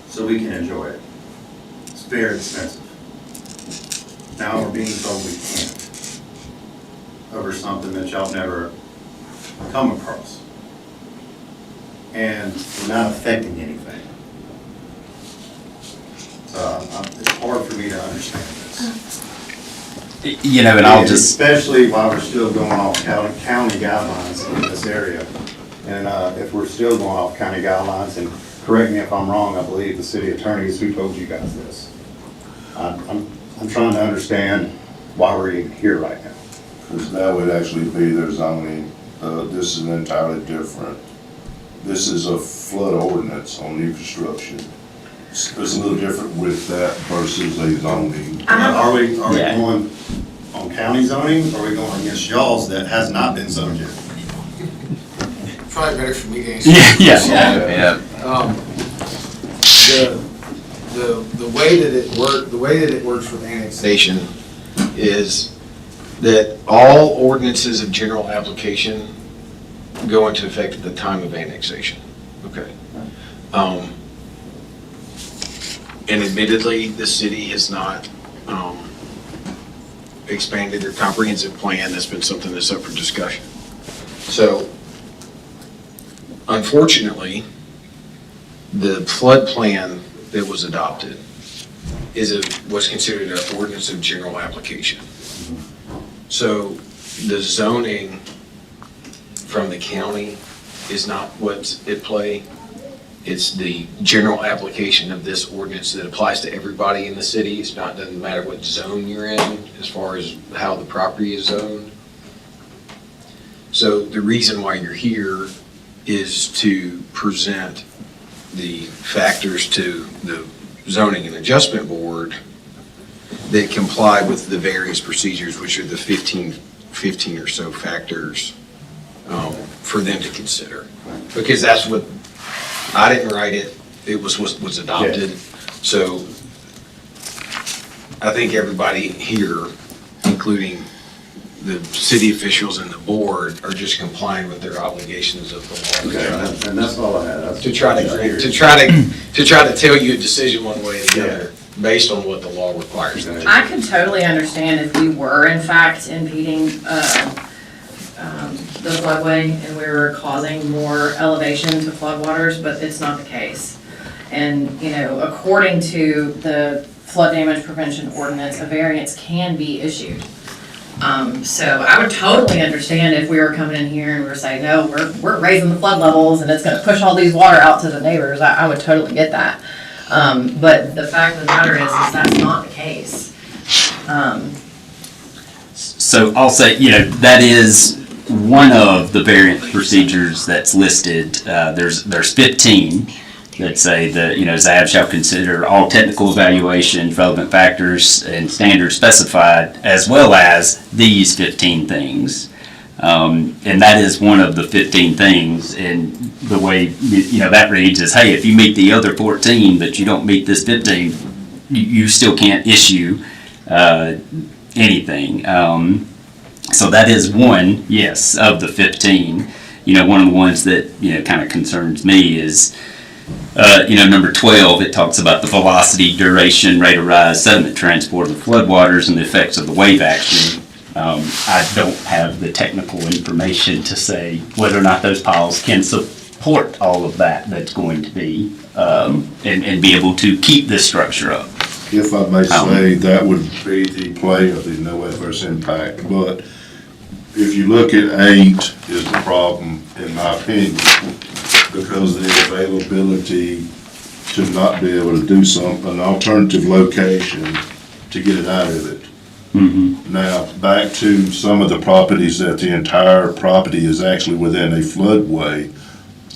[SPEAKER 11] so we can enjoy it. It's very expensive. Now we're being told we can't over something that y'all never come across. And we're not affecting anything. So it's hard for me to understand this.
[SPEAKER 1] You know, and I'll just,
[SPEAKER 11] Especially while we're still going off county guidelines in this area. And if we're still going off county guidelines, and correct me if I'm wrong, I believe the city attorney is who told you guys this. I'm trying to understand why we're even here right now.
[SPEAKER 9] Because that would actually be their zoning. This is entirely different. This is a flood ordinance on new construction. It's a little different with that versus a zoning.
[SPEAKER 11] Are we
[SPEAKER 1] Yeah.
[SPEAKER 11] going on county zoning, or are we going against y'all's that has not been zoned yet?
[SPEAKER 2] Probably better for me to answer.
[SPEAKER 1] yeah.
[SPEAKER 4] Yeah.
[SPEAKER 2] The way that it works with annexation is that all ordinances of general application go into effect at the time of annexation. Okay. And admittedly, the city has not expanded their comprehensive plan. That's been something that's up for discussion. So, unfortunately, the flood plan that was adopted was considered an ordinance of general application. So the zoning from the county is not what's at play. It's the general application of this ordinance that applies to everybody in the city. Doesn't matter what zone you're in as far as how the property is zoned. So the reason why you're here is to present the factors to the zoning and adjustment board that comply with the various procedures, which are the 15 or so factors for them to consider. Because that's what, I didn't write it, it was adopted. So I think everybody here, including the city officials and the board, are just complying with their obligations of the law.
[SPEAKER 11] Okay, and that's all I had. That's-
[SPEAKER 2] To try to tell you a decision one way or the other, based on what the law requires them to do.
[SPEAKER 10] I could totally understand if we were in fact impeding the floodway and we were causing more elevation to floodwaters, but it's not the case. And, according to the flood damage prevention ordinance, a variance can be issued. So I would totally understand if we were coming in here and we were saying, no, we're raising the flood levels and it's gonna push all these water out to the neighbors. I would totally get that. But the fact of the matter is that's not the case.
[SPEAKER 1] So I'll say, that is one of the variant procedures that's listed. There's 15 that say that, ZAB shall consider all technical evaluations, relevant factors, and standards specified, as well as these 15 things. And that is one of the 15 things. And the way, that reads is, hey, if you meet the other 14, but you don't meet this 15, you still can't issue anything. So that is one, yes, of the 15. One of the ones that, kind of concerns me is, number 12, it talks about the velocity, duration, rate of rise, sediment transport of the floodwaters, and the effects of the wave action. I don't have the technical information to say whether or not those piles can support all of that that's going to be, and be able to keep this structure up.
[SPEAKER 9] If I may say, that would be the play of the no adverse impact, but if you look at 8 is the problem, in my opinion, because of the availability to not be able to do an alternative location to get it out of it. Now, back to some of the properties that the entire property is actually within a floodway.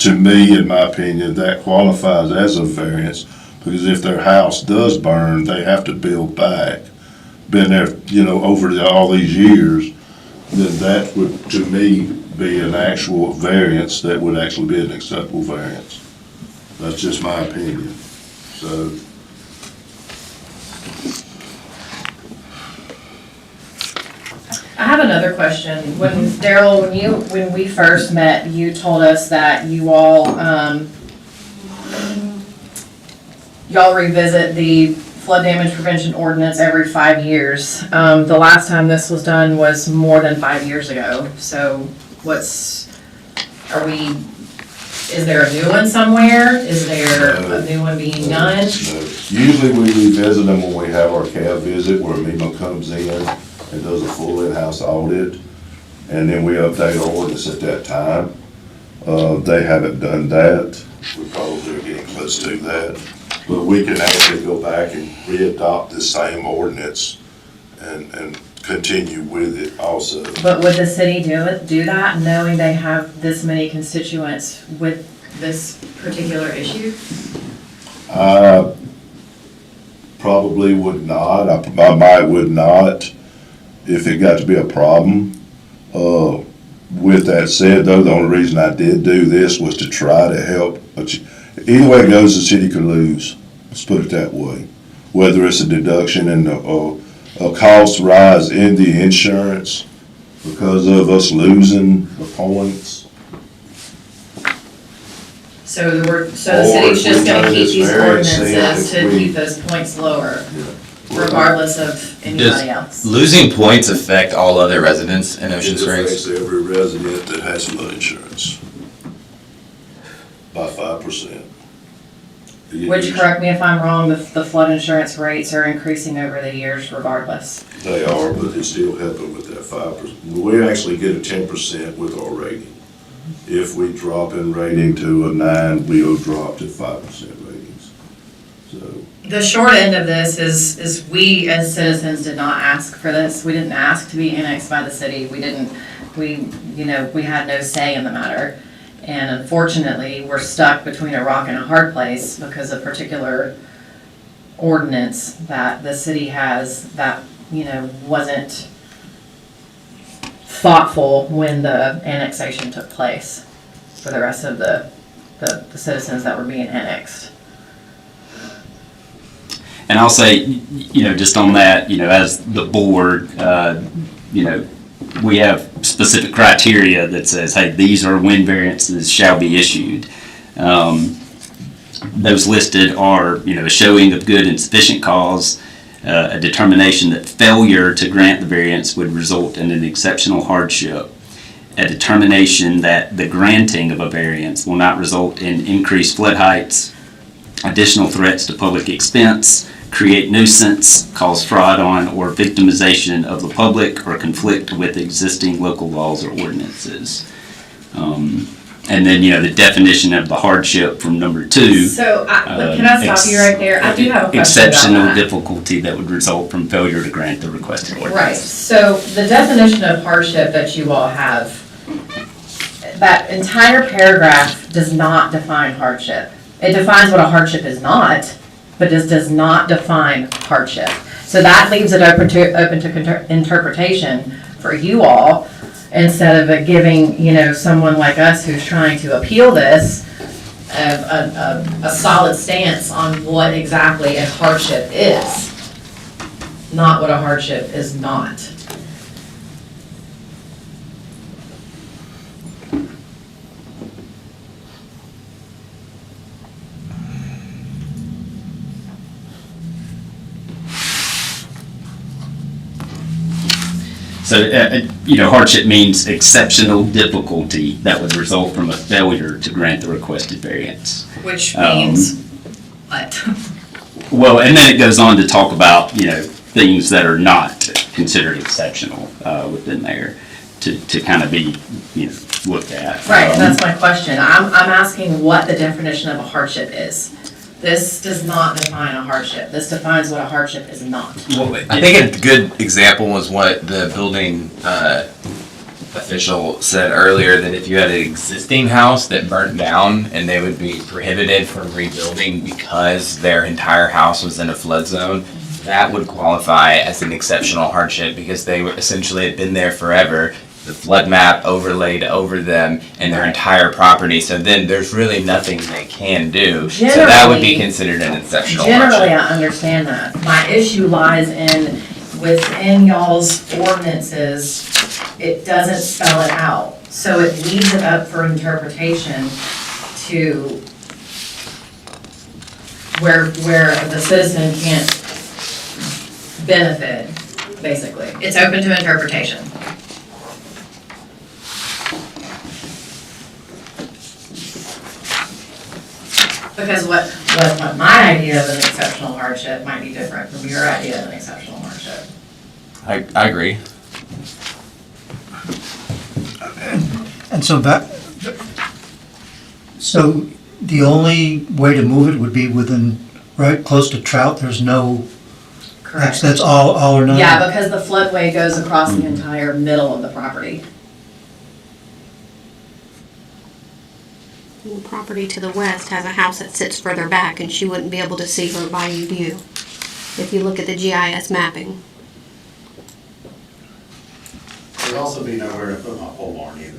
[SPEAKER 9] To me, in my opinion, that qualifies as a variance, because if their house does burn, they have to build back. Been there, over all these years, then that would, to me, be an actual variance that would actually be an acceptable variance. That's just my opinion. So,
[SPEAKER 10] I have another question. When Daryl, when we first met, you told us that you all, y'all revisit the flood damage prevention ordinance every 5 years. The last time this was done was more than 5 years ago. So is there a new one somewhere? Is there a new one being done?
[SPEAKER 9] usually we revisit them when we have our CAV visit, where MEMA comes in and does a full in-house audit, and then we update our ordinance at that time. They haven't done that. We probably are getting close to that. But we can actually go back and re-adopt the same ordinance and continue with it also.
[SPEAKER 10] But would the city do that, knowing they have this many constituents with this particular issue?
[SPEAKER 9] I probably would not. I might would not if it got to be a problem. With that said, though, the only reason I did do this was to try to help. Either way it goes, the city could lose. Let's put it that way. Whether it's a deduction and a cost rise in the insurance because of us losing the points.
[SPEAKER 10] So the city's just gonna keep these ordinances to keep those points lower, regardless of anybody else.
[SPEAKER 4] Losing points affect all other residents in Ocean
[SPEAKER 9] It
[SPEAKER 4] Springs?
[SPEAKER 9] affects every resident that has flood insurance by 5%.
[SPEAKER 10] Which, correct me if I'm wrong, the flood insurance rates are increasing over the years regardless.
[SPEAKER 9] They are, but it's still helping with that 5%. We actually get a 10% with our rating. If we drop in rating to a 9, we'll drop to 5% ratings. So.
[SPEAKER 10] The short end of this is we as citizens did not ask for this. We didn't ask to be annexed by the city. We had no say in the matter. And unfortunately, we're stuck between a rock and a hard place because of particular ordinance that the city has that, wasn't thoughtful when the annexation took place for the rest of the citizens that were being annexed.
[SPEAKER 1] And I'll say, just on that, as the board, we have specific criteria that says, hey, these are when variances shall be issued. Those listed are, a showing of good and sufficient cause, a determination that failure to grant the variance would result in an exceptional hardship, a determination that the granting of a variance will not result in increased flood heights, additional threats to public expense, create nuisance, cause fraud on or victimization of the public, or conflict with existing local laws or ordinances. And then, the definition of the hardship from number 2.
[SPEAKER 10] So, can I stop you right there? I do have a question about
[SPEAKER 1] Exceptional
[SPEAKER 10] that.
[SPEAKER 1] difficulty that would result from failure to grant the requested ordinance.
[SPEAKER 10] Right, so the definition of hardship that you all have, that entire paragraph does not define hardship. It defines what a hardship is not, but this does not define hardship. So that leaves it open to interpretation for you all, instead of it giving, someone like us who's trying to appeal this, a solid stance on what exactly a hardship is, not what a hardship is not.
[SPEAKER 1] hardship means exceptional difficulty that would result from a failure to grant the requested variance.
[SPEAKER 10] Which means what?
[SPEAKER 1] Well, and then it goes on to talk about, things that are not considered exceptional within there to kind of be, looked at.
[SPEAKER 10] Right, and that's my question. I'm asking what the definition of a hardship is. This does not define a hardship. This defines what a hardship is not.
[SPEAKER 4] I think a good example was what the building official said earlier, that if you had an existing house that burnt down and they would be prohibited from rebuilding because their entire house was in a flood zone, that would qualify as an exceptional hardship because they were essentially had been there forever. The flood map overlaid over them and their entire property, so then there's really nothing they can do. So that would be considered an exceptional hardship.
[SPEAKER 10] Generally, I understand that. My issue lies within y'all's ordinances, it doesn't spell it out. So it leaves it up for interpretation to where the citizen can't benefit, basically. It's open to interpretation. Because what my idea of an exceptional hardship might be different from your idea of an exceptional hardship.
[SPEAKER 4] I agree.
[SPEAKER 3] And so so the only way to move it would be within, right, close to Trout, there's no, that's all or none?
[SPEAKER 10] Yeah, because the floodway goes across the entire middle of the property.
[SPEAKER 8] The property to the west has a house that sits further back, and she wouldn't be able to see her bayou view if you look at the GIS mapping.
[SPEAKER 11] There'd also be nowhere to put my pole barn either.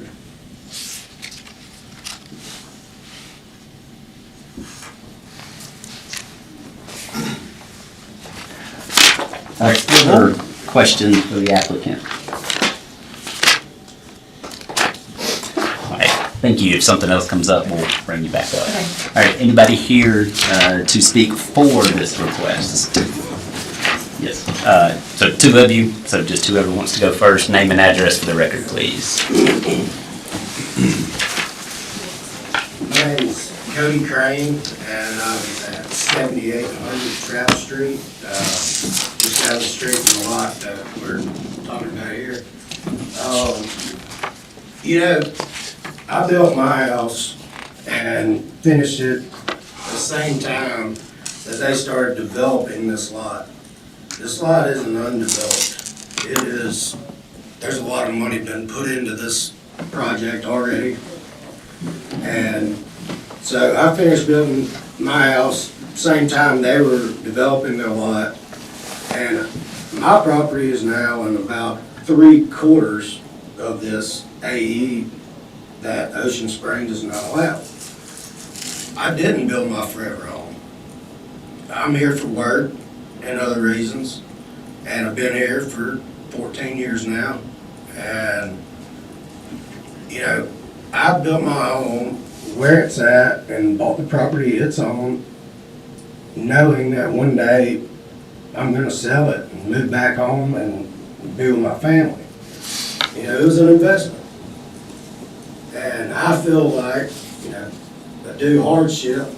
[SPEAKER 1] Further questions for the applicant? All right, thank you. If something else comes up, we'll bring you back up.
[SPEAKER 10] Okay.
[SPEAKER 1] All right, anybody here to speak for this request? Yes, so two of you, so just whoever wants to go first, name and address for the record, please.
[SPEAKER 12] My name's Cody Crane, and I'm at 7800 Trout Street, just down the street from the lot that we're talking about here. I built my house and finished it the same time that they started developing this lot. This lot isn't undeveloped. It is, there's a lot of money been put into this project already. And so I finished building my house same time they were developing their lot. And my property is now in about 3/4 of this AE that Ocean Springs does not allow. I didn't build my forever home. I'm here for work and other reasons, and I've been here for 14 years now. And, I built my home where it's at and bought the property it's on, knowing that one day I'm gonna sell it and move back home and be with my family. It was an investment. And I feel like, a due hardship,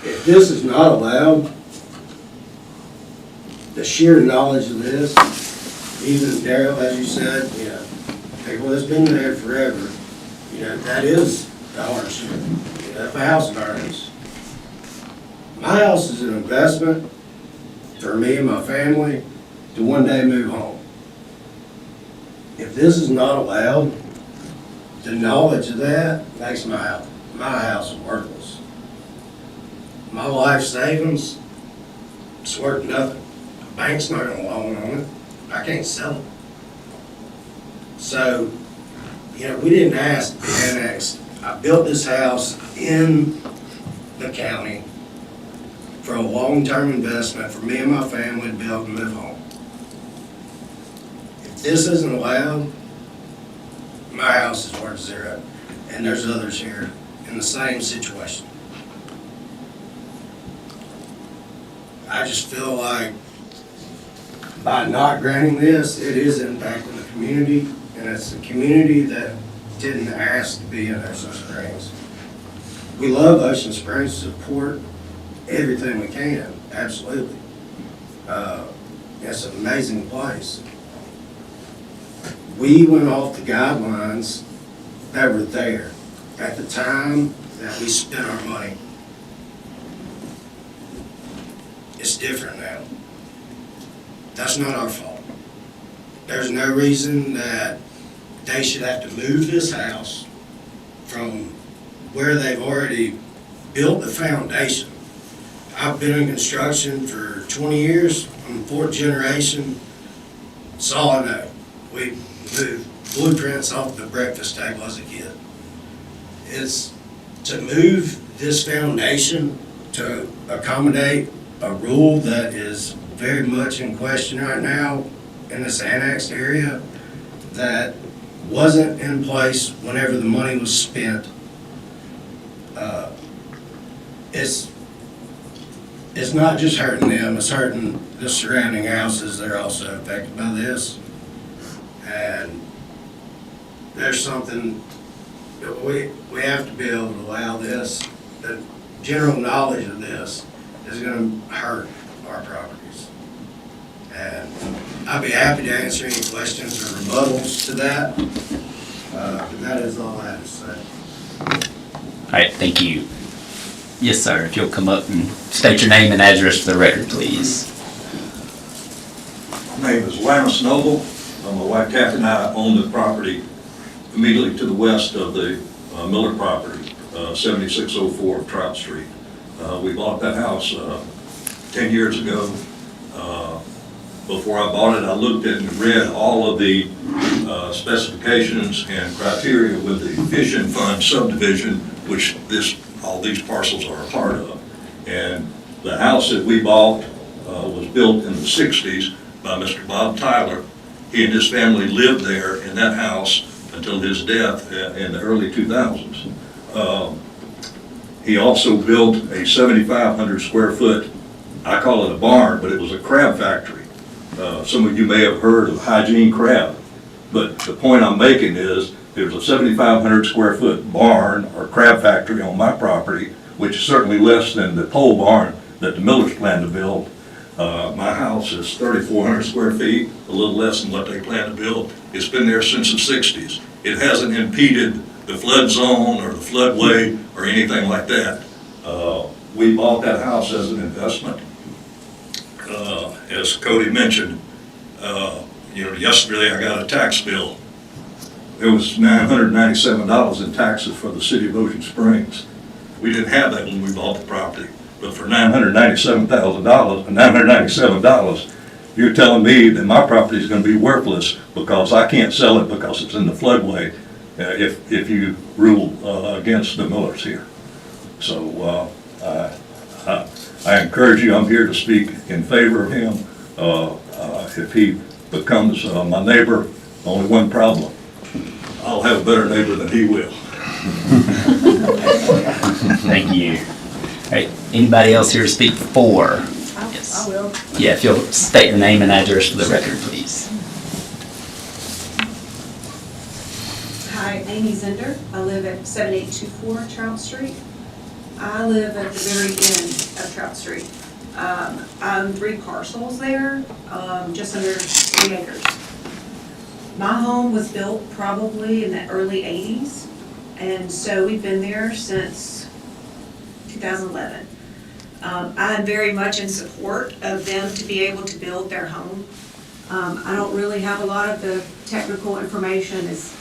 [SPEAKER 12] if this is not allowed, the sheer knowledge of this, even Daryl, as you said, people that's been there forever, that is the hardship. If a house burns, my house is an investment for me and my family to one day move home. If this is not allowed, the knowledge of that makes my house worthless. My life savings, it's worth nothing. The bank's not gonna loan on it. I can't sell it. So, we didn't ask to be annexed. I built this house in the county for a long-term investment for me and my family to be able to move home. If this isn't allowed, my house is worth zero, and there's others here in the same situation. I just feel like by not granting this, it is impacting the community, and it's the community that didn't ask to be in Ocean Springs. We love Ocean Springs, support everything we can, absolutely. It's an amazing place. We went off the guidelines that were there at the time that we spent our money. It's different now. That's not our fault. There's no reason that they should have to move this house from where they've already built the foundation. I've been in construction for 20 years. I'm fourth generation. That's all I know. We moved blueprints off the breakfast table as a kid. It's to move this foundation to accommodate a rule that is very much in question right now in this annexed area that wasn't in place whenever the money was spent. It's not just hurting them, it's hurting the surrounding houses. They're also affected by this. And there's something that we have to be able to allow this. The general knowledge of this is gonna hurt our properties. And I'd be happy to answer any questions or rebuttals to that. But that is all I have to say.
[SPEAKER 1] All right, thank you. Yes, sir, if you'll come up and state your name and address for the record, please.
[SPEAKER 13] My name is Lannis Noble. My wife Kathy and I own the property immediately to the west of the Miller property, 7604 Trout Street. We bought that house 10 years ago. Before I bought it, I looked at and read all of the specifications and criteria with the Fishing Fund subdivision, which all these parcels are a part of. And the house that we bought was built in the 60s by Mr. Bob Tyler. He and his family lived there in that house until his death in the early 2000s. He also built a 7,500 square foot, I call it a barn, but it was a crab factory. Some of you may have heard of Hygiene Crab, but the point I'm making is there's a 7,500 square foot barn or crab factory on my property, which is certainly less than the pole barn that the Millers plan to build. My house is 3,400 square feet, a little less than what they plan to build. It's been there since the 60s. It hasn't impeded the flood zone or the floodway or anything like that. We bought that house as an investment. As Cody mentioned, yesterday I got a tax bill. It was $997 in taxes for the city of Ocean Springs. We didn't have that when we bought the property, but for $997, you're telling me that my property is going to be worthless because I can't sell it because it's in the floodway if you rule against the Millers here. So I encourage you, I'm here to speak in favor of him. If he becomes my neighbor, only one problem. I'll have a better neighbor than he will.
[SPEAKER 1] Thank you. All right, anybody else here to speak for? Yes.
[SPEAKER 14] I will.
[SPEAKER 1] Yeah, if you'll state your name and address for the record, please.
[SPEAKER 14] Hi, Amy Zender. I live at 7824 Trout Street. I live at the very end of Trout Street. I own 3 parcels there, just under 3 acres. My home was built probably in the early 80s, and so we've been there since 2011. I'm very much in support of them to be able to build their home. I don't really have a lot of the technical information as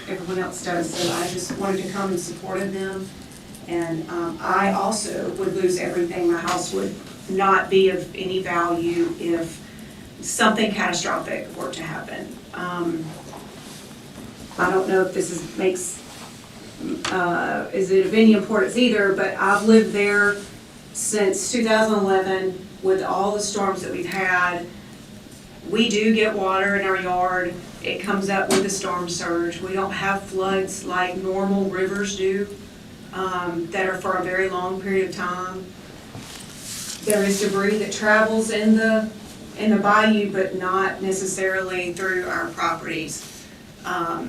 [SPEAKER 14] everyone else does, so I just wanted to come in support of them. And I also would lose everything. My house would not be of any value if something catastrophic were to happen. I don't know if this is it of any importance either, but I've lived there since 2011 with all the storms that we've had. We do get water in our yard. It comes up with the storm surge. We don't have floods like normal rivers do that are for a very long period of time. There is debris that travels in the in the bayou, but not necessarily through our properties. I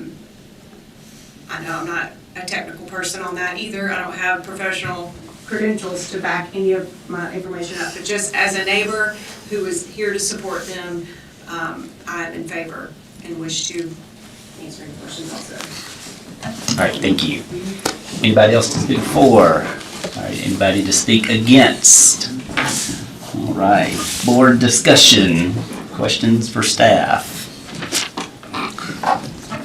[SPEAKER 14] know I'm not a technical person on that either. I don't have professional credentials to back any of my information up, but just as a neighbor who is here to support them, I'm in favor and wish to answer any questions also.
[SPEAKER 1] All right, thank you. Anybody else to speak for? All right, anybody to speak against? All right, board discussion, questions for staff?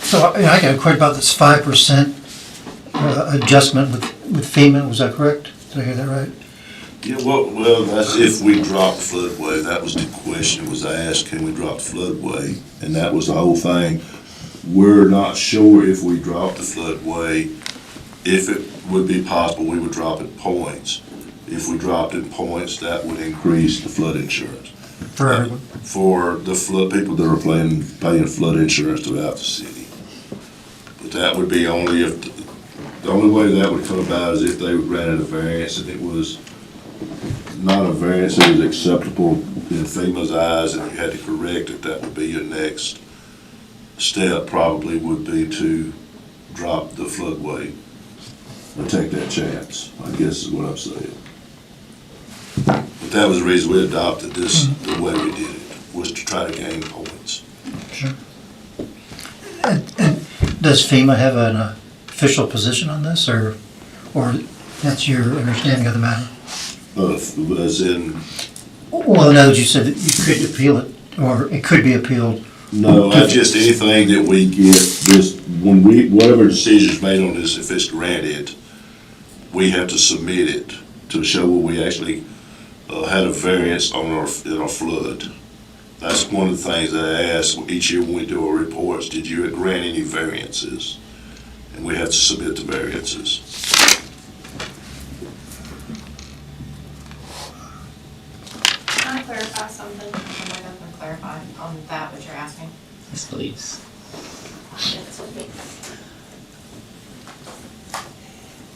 [SPEAKER 3] So I got a question about this 5% adjustment with FEMA, was that correct? Did I hear that right?
[SPEAKER 9] Yeah, well, that's if we drop floodway. That was the question was asked, can we drop floodway? And that was the whole thing. We're not sure if we drop the floodway, if it would be possible, we would drop it points. If we dropped in points, that would increase the flood insurance.
[SPEAKER 3] For everyone?
[SPEAKER 9] For the flood, people that are paying flood insurance throughout the city. But that would be only if, the only way that would come about is if they granted a variance and it was not a variance that was acceptable in FEMA's eyes and you had to correct it, that would be your next step, probably would be to drop the floodway or take that chance, I guess is what I'm saying. But that was the reason we adopted this, the way we did it, was to try to gain points.
[SPEAKER 3] Sure. And does FEMA have an official position on this, or that's your understanding of the matter?
[SPEAKER 9] As in?
[SPEAKER 3] Well, no, you said that you could appeal it, or it could be appealed.
[SPEAKER 9] No, that's just anything that we get, this, when we, whatever decision's made on this, if it's granted, we have to submit it to show where we actually had a variance on in our flood. That's one of the things that I ask each year when we do our reports, did you grant any variances? And we have to submit the variances.
[SPEAKER 10] Can I clarify something? Am I going to clarify on that, what you're asking?
[SPEAKER 1] Yes, please.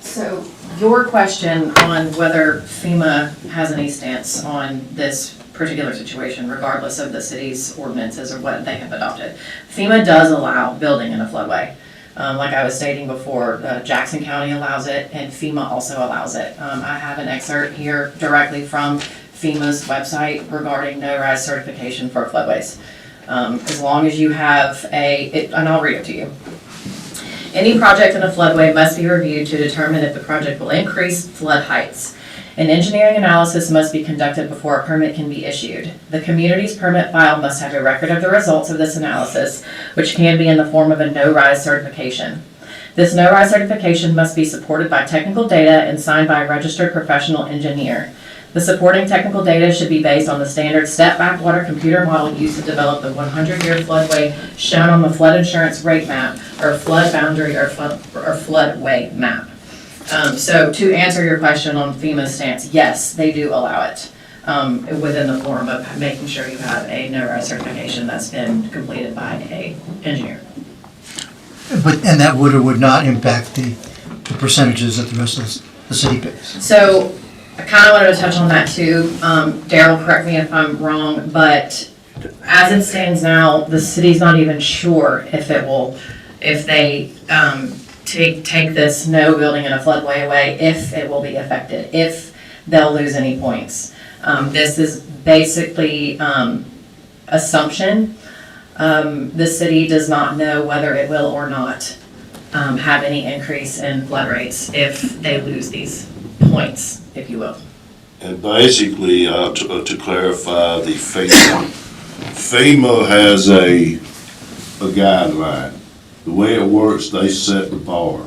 [SPEAKER 10] So your question on whether FEMA has any stance on this particular situation, regardless of the city's ordinances or what they have adopted. FEMA does allow building in a floodway. Like I was stating before, Jackson County allows it and FEMA also allows it. I have an excerpt here directly from FEMA's website regarding no-rise certification for floodways. As long as you have and I'll read it to you. Any project in a floodway must be reviewed to determine if the project will increase flood heights. An engineering analysis must be conducted before a permit can be issued. The community's permit file must have a record of the results of this analysis, which can be in the form of a no-rise certification. This no-rise certification must be supported by technical data and signed by a registered professional engineer. The supporting technical data should be based on the standard step backwater computer model used to develop the 100-year floodway shown on the flood insurance rate map, or flood boundary or floodway map. So to answer your question on FEMA's stance, yes, they do allow it within the form of making sure you have a no-rise certification that's been completed by an engineer.
[SPEAKER 3] And that would or would not impact the percentages that the rest of the city pays?
[SPEAKER 10] So I kind of wanted to touch on that too. Daryl, correct me if I'm wrong, but as it stands now, the city's not even sure if they take this no building in a floodway away, if it will be affected, if they'll lose any points. This is basically assumption. The city does not know whether it will or not have any increase in flood rates if they lose these points, if you will.
[SPEAKER 9] And basically, to clarify, the FEMA has a guideline. The way it works, they set the bar.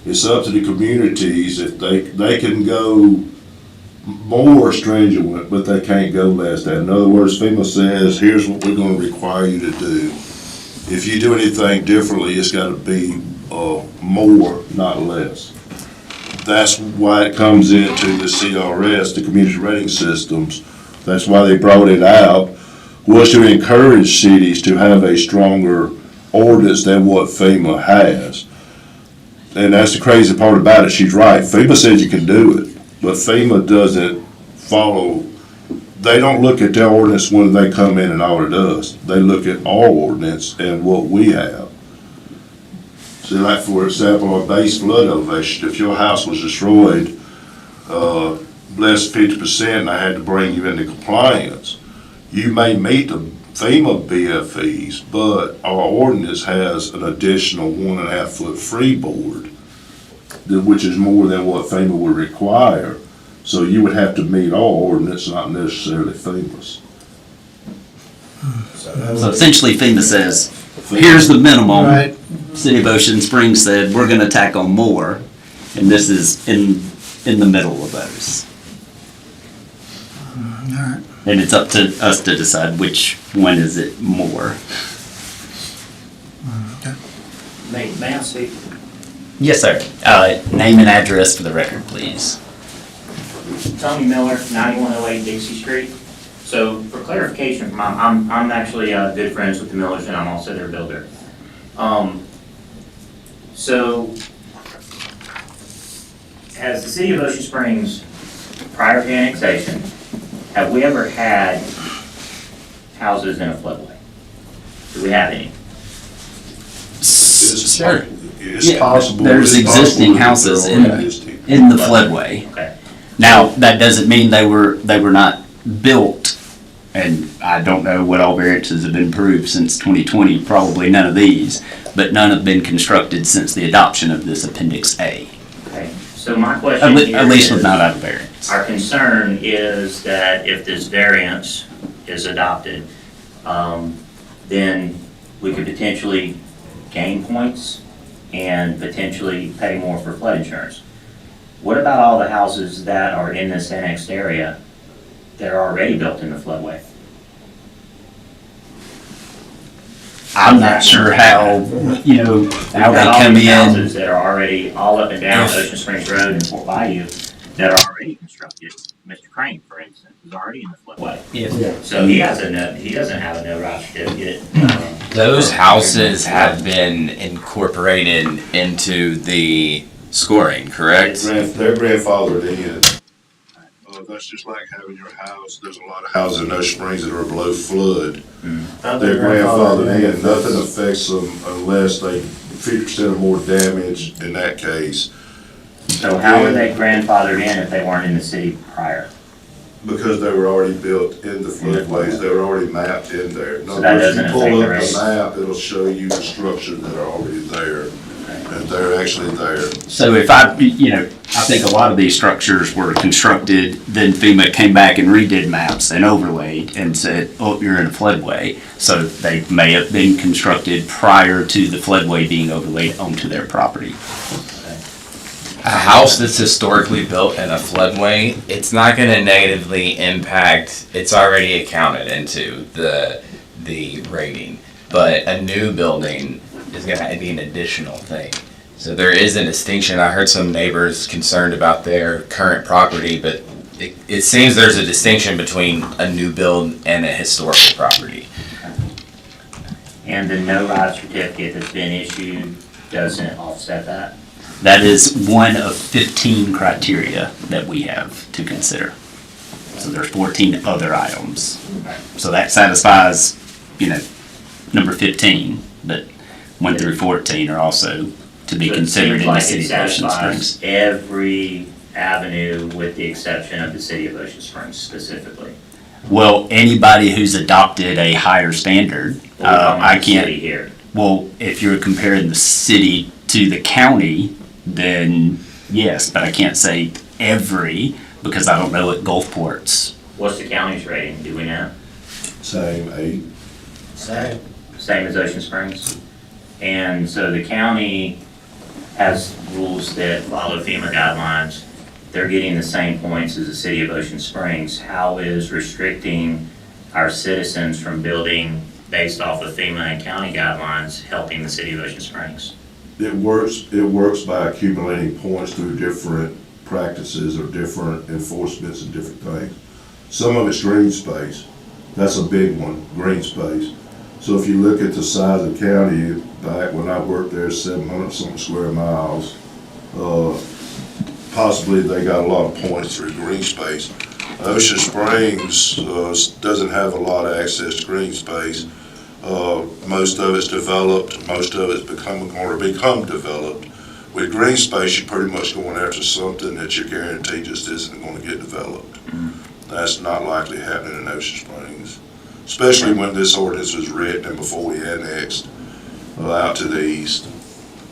[SPEAKER 9] It's up to the communities if they can go more stringent, but they can't go less than. In other words, FEMA says, here's what we're going to require you to do. If you do anything differently, it's got to be more, not less. That's why it comes into the CRS, the community rating systems. That's why they brought it out, was to encourage cities to have a stronger ordinance than what FEMA has. And that's the crazy part about it. She's right. FEMA says you can do it, but FEMA doesn't follow they don't look at their ordinance when they come in and audit us. They look at our ordinance and what we have. So like, for example, a base flood elevation, if your house was destroyed, less 50% and I had to bring you into compliance, you may meet the FEMA BFEs, but our ordinance has an additional 1.5 foot freeboard, which is more than what FEMA would require. So you would have to meet our ordinance, not necessarily FEMA's.
[SPEAKER 1] So essentially FEMA says, here's the minimum.
[SPEAKER 3] Right.
[SPEAKER 1] City of Ocean Springs said, we're gonna tack on more, and this is in the middle of those.
[SPEAKER 3] All right.
[SPEAKER 1] And it's up to us to decide which one is it more.
[SPEAKER 15] May I speak?
[SPEAKER 1] Yes, sir. Name and address for the record, please.
[SPEAKER 15] Tony Miller, 9108 Dixie Street. So for clarification, I'm actually good friends with the Millers and I'm also their builder. So as the city of Ocean Springs, prior to annexation, have we ever had houses in a floodway? Do we have any?
[SPEAKER 1] Sure.
[SPEAKER 9] It's possible.
[SPEAKER 1] There's
[SPEAKER 9] it's possible
[SPEAKER 1] existing
[SPEAKER 9] that
[SPEAKER 1] houses
[SPEAKER 9] they're
[SPEAKER 1] in
[SPEAKER 9] existing.
[SPEAKER 1] the floodway.
[SPEAKER 15] Okay.
[SPEAKER 1] Now, that doesn't mean they were not built, and I don't know what all variances have been approved since 2020, probably none of these, but none have been constructed since the adoption of this Appendix A.
[SPEAKER 15] Okay. So my question here
[SPEAKER 1] At least
[SPEAKER 15] is,
[SPEAKER 1] without a variance.
[SPEAKER 15] our concern is that if this variance is adopted, then we could potentially gain points and potentially pay more for flood insurance. What about all the houses that are in this annexed area that are already built in the floodway?
[SPEAKER 1] I'm not sure how, how they come
[SPEAKER 15] Houses
[SPEAKER 1] in.
[SPEAKER 15] that are already all up and down Ocean Springs Road and Fort Bayou that are already constructed. Mr. Crane, for instance, is already in the floodway. So he doesn't have a no ride certificate.
[SPEAKER 4] Those houses have been incorporated into the scoring, correct?
[SPEAKER 9] They're grandfathered in. That's just like having your house, there's a lot of houses in Ocean Springs that are below flood. They're grandfathered in, nothing affects them unless they 50% or more damage in that case.
[SPEAKER 15] So how were they grandfathered in if they weren't in the city prior?
[SPEAKER 9] Because they were already built in the floodways, they were already mapped in there.
[SPEAKER 15] So that doesn't affect the
[SPEAKER 9] If you pull
[SPEAKER 15] rates?
[SPEAKER 9] up the map, it'll show you the structures that are already there, and they're actually there.
[SPEAKER 1] So if I think a lot of these structures were constructed, then FEMA came back and redid maps and overlaid and said, oh, you're in a floodway. So they may have been constructed prior to the floodway being overlaid onto their property.
[SPEAKER 4] A house that's historically built in a floodway, it's not gonna negatively impact, it's already accounted into the rating. But a new building is gonna be an additional thing. So there is a distinction. I heard some neighbors concerned about their current property, but it seems there's a distinction between a new build and a historical property.
[SPEAKER 15] And the no ride certificate that's been issued doesn't offset that?
[SPEAKER 1] That is one of 15 criteria that we have to consider. So there's 14 other items. So that satisfies, number 15, but 1 through 14 are also to be
[SPEAKER 15] So it
[SPEAKER 1] considered
[SPEAKER 15] seems
[SPEAKER 1] in the
[SPEAKER 15] like
[SPEAKER 1] city
[SPEAKER 15] it
[SPEAKER 1] of Ocean
[SPEAKER 15] satisfies
[SPEAKER 1] Springs.
[SPEAKER 15] every avenue with the exception of the city of Ocean Springs specifically.
[SPEAKER 1] Well, anybody who's adopted a higher standard, I can't.
[SPEAKER 15] City here.
[SPEAKER 1] Well, if you're comparing the city to the county, then yes, but I can't say every, because I don't know what Gulfport's.
[SPEAKER 15] What's the county's rating, do we know?
[SPEAKER 9] Same, 8.
[SPEAKER 15] Same as Ocean Springs? And so the county has rules that follow FEMA guidelines. They're getting the same points as the city of Ocean Springs. How is restricting our citizens from building based off of FEMA and county guidelines helping the city of Ocean Springs?
[SPEAKER 9] It works by accumulating points through different practices or different enforcements and different things. Some of it's green space. That's a big one, green space. So if you look at the size of the county, back when I worked there, 700 something square miles, possibly they got a lot of points through green space. Ocean Springs doesn't have a lot of access to green space. Most of it's developed, most of it's going to become developed. With green space, you're pretty much going after something that you guarantee just isn't going to get developed. That's not likely happening in Ocean Springs, especially when this ordinance was written and before we annexed out to the east.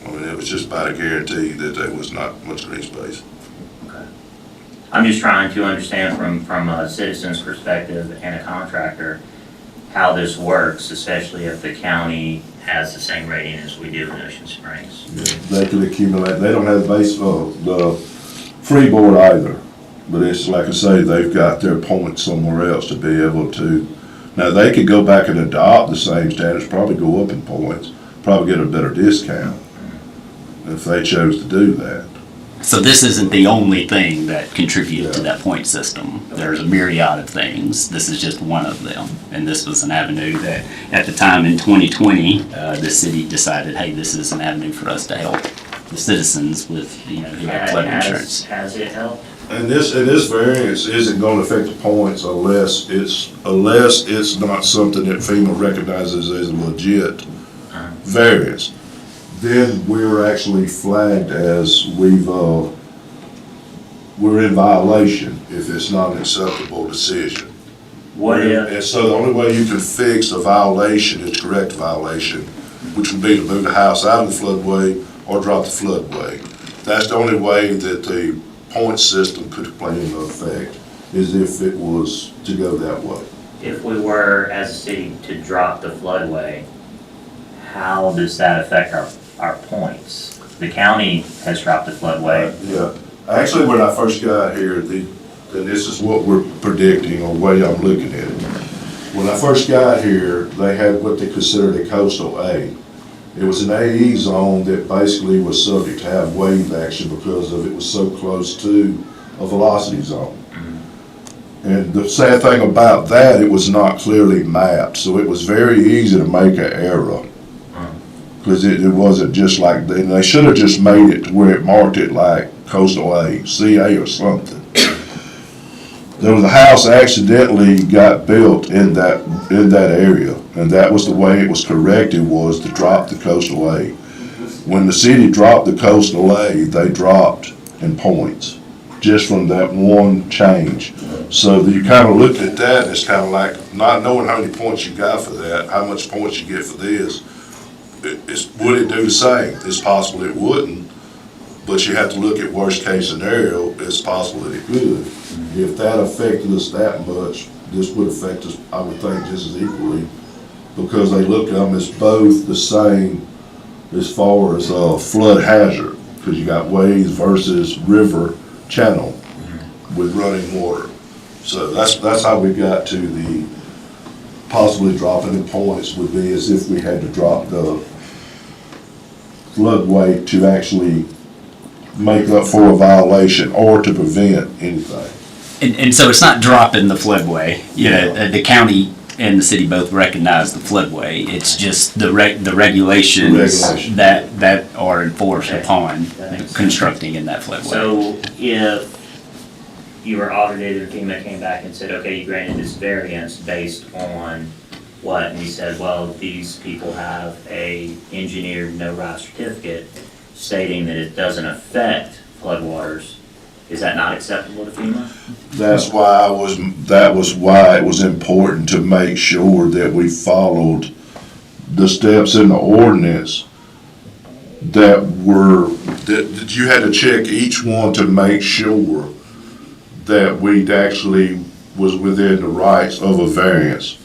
[SPEAKER 9] I mean, it was just about a guarantee that there was not much green space.
[SPEAKER 15] I'm just trying to understand from a citizen's perspective and a contractor, how this works, especially if the county has the same rating as we do in Ocean Springs.
[SPEAKER 9] They could accumulate, they don't have the freeboard either, but it's like I say, they've got their points somewhere else to be able to, now they could go back and adopt the same standards, probably go up in points, probably get a better discount if they chose to do that.
[SPEAKER 1] So this isn't the only thing that contributed to that point system. There's a myriad of things. This is just one of them. And this was an avenue that, at the time in 2020, the city decided, hey, this is an avenue for us to help the citizens with, who have flood insurance.
[SPEAKER 15] Has it helped?
[SPEAKER 9] And this variance isn't gonna affect the points unless it's not something that FEMA recognizes as a legit variance. Then we're actually flagged as we're in violation if it's not an acceptable decision.
[SPEAKER 15] What if?
[SPEAKER 9] And so the only way you can fix a violation is correct violation, which would be to move the house out of the floodway or drop the floodway. That's the only way that the point system could play into effect, is if it was to go that way.
[SPEAKER 15] If we were, as a city, to drop the floodway, how does that affect our points? The county has dropped the floodway.
[SPEAKER 9] Yeah, actually, when I first got here, and this is what we're predicting, or the way I'm looking at it. When I first got here, they had what they considered a coastal A. It was an AE zone that basically was subject to have wave action because of it was so close to a velocity zone. And the sad thing about that, it was not clearly mapped, so it was very easy to make an error. Because it wasn't just like, they should have just made it to where it marked it like coastal A, CA or something. There was a house accidentally got built in that area, and that was the way it was corrected, was to drop the coastal A. When the city dropped the coastal A, they dropped in points, just from that one change. So you kind of looked at that, and it's kind of like, not knowing how many points you got for that, how much points you get for this, would it do the same? It's possible it wouldn't, but you have to look at worst case scenario, it's possible that it could. If that affected us that much, this would affect us, I would think, just as equally, because they look at them as both the same as far as flood hazard, because you got waves versus river channel with running water. So that's how we got to the possibly dropping the points, would be as if we had to drop the floodway to actually make up for a violation or to prevent anything.
[SPEAKER 1] And so it's not dropping the floodway. The county and the city both recognize the floodway. It's just the regulations that are enforced upon constructing in that floodway.
[SPEAKER 15] So if you were audited and FEMA came back and said, okay, you granted this variance based on what? And we said, well, these people have a engineered no-rise certificate stating that it doesn't affect floodwaters. Is that not acceptable to FEMA?
[SPEAKER 9] That was why it was important to make sure that we followed the steps in the ordinance that you had to check each one to make sure that we'd actually was within the rights of a variance.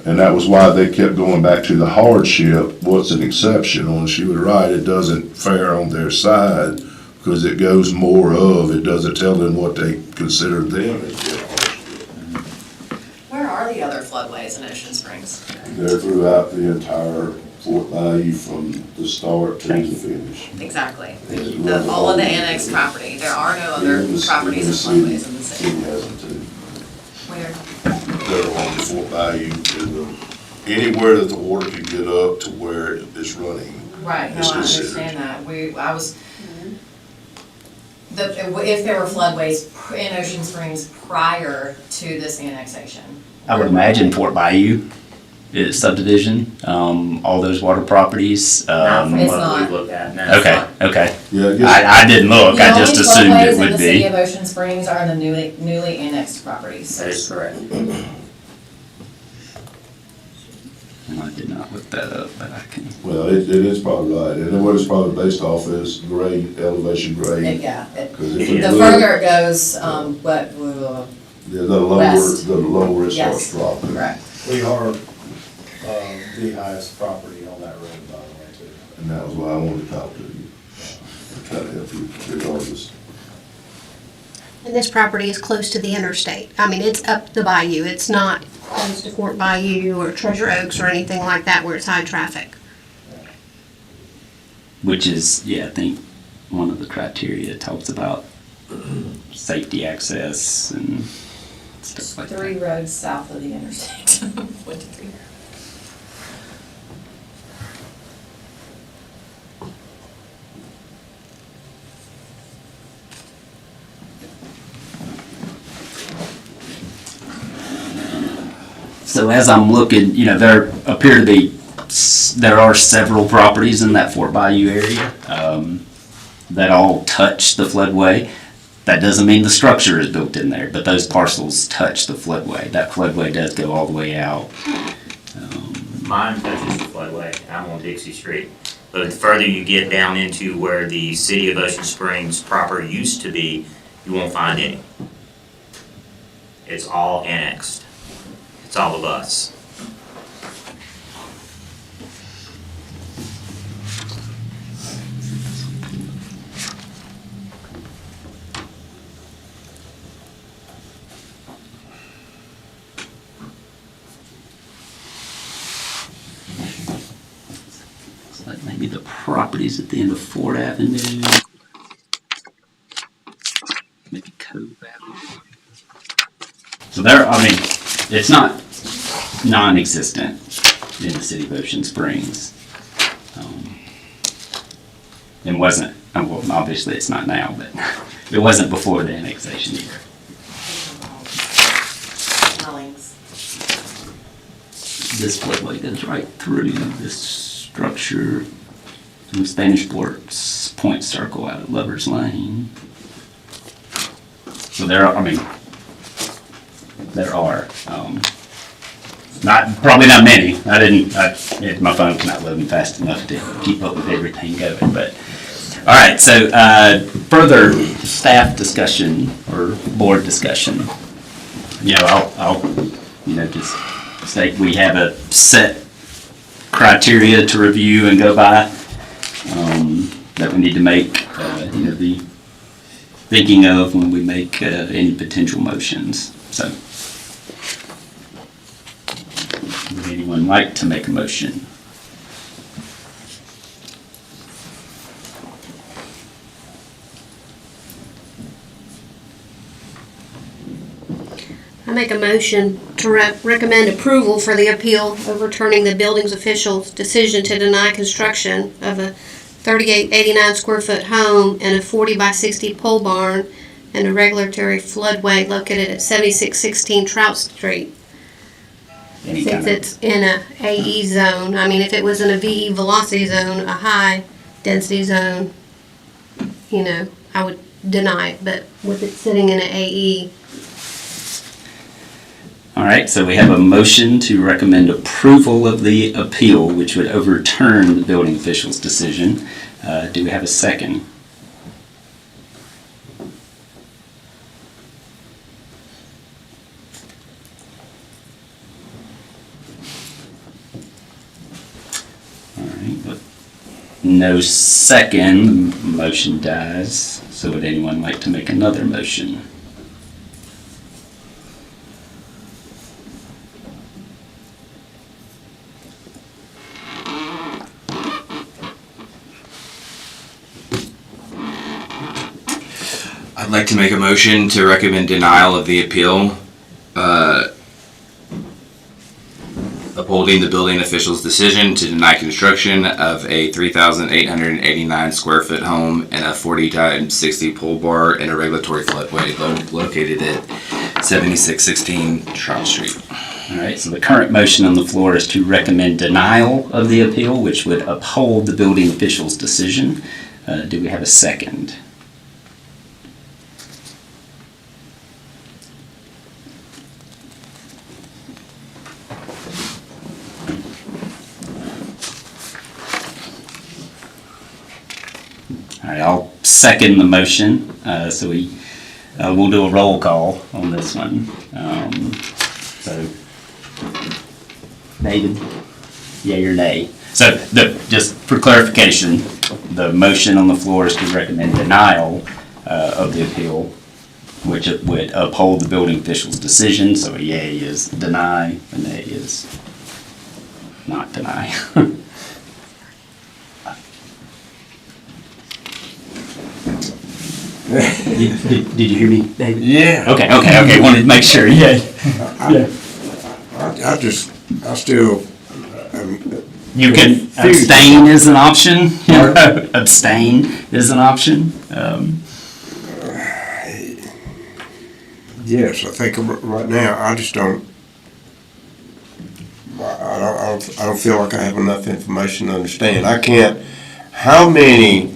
[SPEAKER 9] And that was why they kept going back to the hardship, what's an exception on. She was right, it doesn't fare on their side, because it goes more of, it doesn't tell them what they consider them as their hardship.
[SPEAKER 10] Where are the other floodways in Ocean Springs?
[SPEAKER 9] They're throughout the entire Fort Bayou from the start to the finish.
[SPEAKER 10] Exactly. All of the annexed property. There are no other properties and floodways in the city.
[SPEAKER 9] City has them too.
[SPEAKER 10] Where?
[SPEAKER 9] They're on the Fort Bayou, anywhere that the water can get up to where it's running.
[SPEAKER 10] Right, no, I understand that. if there were floodways in Ocean Springs prior to this annexation.
[SPEAKER 1] I would imagine Fort Bayou is subdivision, all those water properties.
[SPEAKER 10] It's
[SPEAKER 15] What
[SPEAKER 10] not.
[SPEAKER 15] we looked at, no, it's
[SPEAKER 1] Okay,
[SPEAKER 15] not.
[SPEAKER 1] okay.
[SPEAKER 9] Yeah, I guess,
[SPEAKER 1] I didn't look, I just assumed it
[SPEAKER 10] The only floodways in
[SPEAKER 1] would
[SPEAKER 10] the city
[SPEAKER 1] be.
[SPEAKER 10] of Ocean Springs are in the newly annexed properties.
[SPEAKER 15] That is correct.
[SPEAKER 1] I did not look that up, but I can.
[SPEAKER 9] well, it is probably right, and then what it's probably based off is grade, elevation grade.
[SPEAKER 10] Yeah,
[SPEAKER 9] Because if
[SPEAKER 10] the
[SPEAKER 9] it's
[SPEAKER 10] further it goes,
[SPEAKER 9] the lower,
[SPEAKER 10] west.
[SPEAKER 9] the lower it
[SPEAKER 10] Yes.
[SPEAKER 9] starts dropping.
[SPEAKER 10] correct.
[SPEAKER 11] We are, the highest property on that road, by the way, too.
[SPEAKER 9] And that was why I wanted to talk to you, to try to help you regardless.
[SPEAKER 8] And this property is close to the interstate. I mean, it's up the bayou. It's not close to Fort Bayou or Treasure Oaks or anything like that where it's high traffic.
[SPEAKER 1] Which is, yeah, I think one of the criteria talks about safety access and stuff like that.
[SPEAKER 10] 3 roads south of the interstate. 1, 2, 3.
[SPEAKER 1] So as I'm looking, there appear to be, there are several properties in that Fort Bayou area that all touch the floodway. That doesn't mean the structure is built in there, but those parcels touch the floodway. That floodway does go all the way out.
[SPEAKER 15] Mine touches the floodway, I'm on Dixie Street. But the further you get down into where the city of Ocean Springs proper used to be, you won't find any. It's all annexed. It's all of us.
[SPEAKER 1] It's like maybe the properties at the end of Ford Avenue. Maybe Cove Avenue. So it's not non-existent in the city of Ocean Springs. It wasn't, well, obviously it's not now, but it wasn't before the annexation either.
[SPEAKER 10] Dwellings.
[SPEAKER 1] This floodway goes right through this structure in Spanish Forks Point Circle out of Lover's Lane. So there are, probably not many. My phone's not loading fast enough to keep up with everything going, but. All right, so further staff discussion or board discussion. I'll just state we have a set criteria to review and go by that we need to make, be thinking of when we make any potential motions. So, would anyone like to make a motion?
[SPEAKER 8] I make a motion to recommend approval for the appeal overturning the building's official's decision to deny construction of a 3889 square foot home and a 40 by 60 pole barn and a regulatory floodway located at 7616 Trout Street. Since it's in a AE zone, if it was in a VE velocity zone, a high density zone, I would deny it, but with it sitting in an AE.
[SPEAKER 1] All right, so we have a motion to recommend approval of the appeal, which would overturn the building official's decision. Do we have a second? All right, but no second, motion dies. So would anyone like to make another motion?
[SPEAKER 4] I'd like to make a motion to recommend denial of the appeal upholding the building official's decision to deny construction of a 3,889 square foot home and a 40 times 60 pole bar in a regulatory floodway located at 7616 Trout Street.
[SPEAKER 1] All right, so the current motion on the floor is to recommend denial of the appeal, which would uphold the building official's decision. Do we have a second? All right, I'll second the motion. We'll do a roll call on this one. So, David, yea or nay? So, just for clarification, the motion on the floor is to recommend denial of the appeal, which it would uphold the building official's decision. So a yea is deny, a nay is not deny. Did you hear me, David?
[SPEAKER 12] Yeah.
[SPEAKER 1] Okay, wanted to make sure, yeah.
[SPEAKER 12] I still,
[SPEAKER 1] You can, abstain is an option, abstain is an option.
[SPEAKER 12] yes, I think right now, I just don't, I don't feel like I have enough information to understand. I can't, how many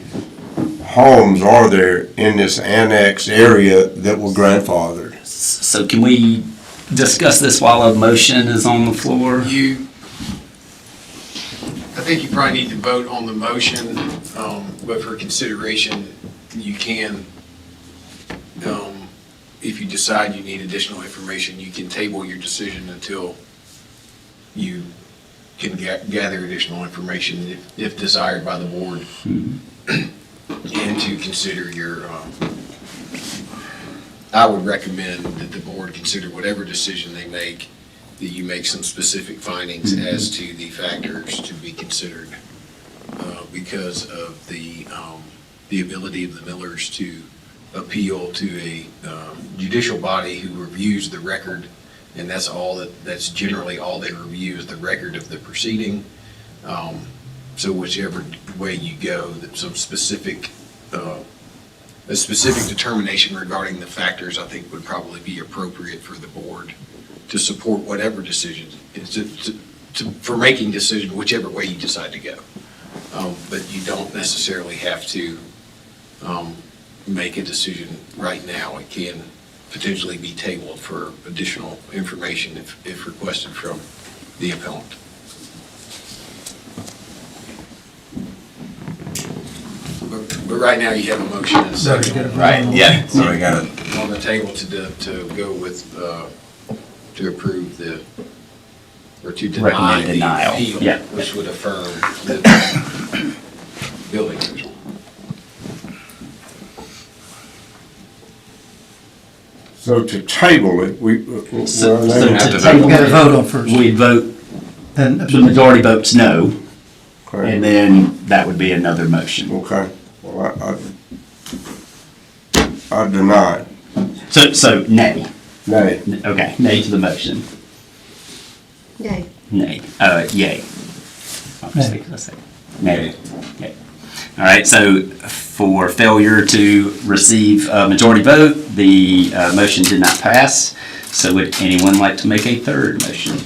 [SPEAKER 12] homes are there in this annexed area that were grandfathered?
[SPEAKER 1] So can we discuss this while a motion is on the floor?
[SPEAKER 2] I think you probably need to vote on the motion, but for consideration, you can, if you decide you need additional information, you can table your decision until you can gather additional information if desired by the board. And to consider your, I would recommend that the board consider whatever decision they make, that you make some specific findings as to the factors to be considered because of the ability of the Millers to appeal to a judicial body who reviews the record, and that's generally all they review is the record of the proceeding. So whichever way you go, that some specific, a specific determination regarding the factors, I think would probably be appropriate for the board to support whatever decision, for making decision whichever way you decide to go. But you don't necessarily have to make a decision right now. It can potentially be tabled for additional information if requested from the appellant. But right now, you have a motion and a second.
[SPEAKER 4] Right, yeah, so we got it.
[SPEAKER 2] On the table to go with, to approve or to deny
[SPEAKER 1] Recommend
[SPEAKER 2] the
[SPEAKER 1] denial,
[SPEAKER 2] appeal,
[SPEAKER 1] yeah.
[SPEAKER 2] which would affirm the building official.
[SPEAKER 12] So to table it,
[SPEAKER 1] So
[SPEAKER 12] well,
[SPEAKER 1] to
[SPEAKER 3] We
[SPEAKER 1] table
[SPEAKER 3] gotta
[SPEAKER 1] it,
[SPEAKER 3] vote on first.
[SPEAKER 1] we'd vote,
[SPEAKER 3] Then
[SPEAKER 1] the majority votes no,
[SPEAKER 12] okay,
[SPEAKER 1] and then that would be another motion.
[SPEAKER 12] okay, well, I deny.
[SPEAKER 1] So nay.
[SPEAKER 12] Nay.
[SPEAKER 1] Okay, nay to the motion.
[SPEAKER 8] Yay.
[SPEAKER 1] Nay. Yay. Obviously, 'cause I said nay. Yay. All right, so for failure to receive a majority vote, the motion did not pass. So would anyone like to make a third motion?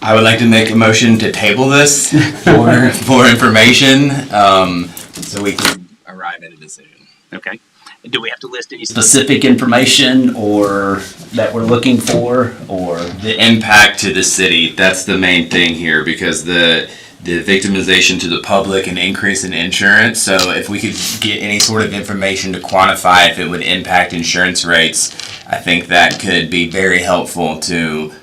[SPEAKER 4] I would like to make a motion to table this for information, so we can arrive at a decision.
[SPEAKER 1] Okay. Do we have to list any specific information or that we're looking for, or?
[SPEAKER 4] The impact to the city, that's the main thing here, because the victimization to the public and increase in insurance, so if we could get any sort of information to quantify if it would impact insurance rates, I think that could be very helpful to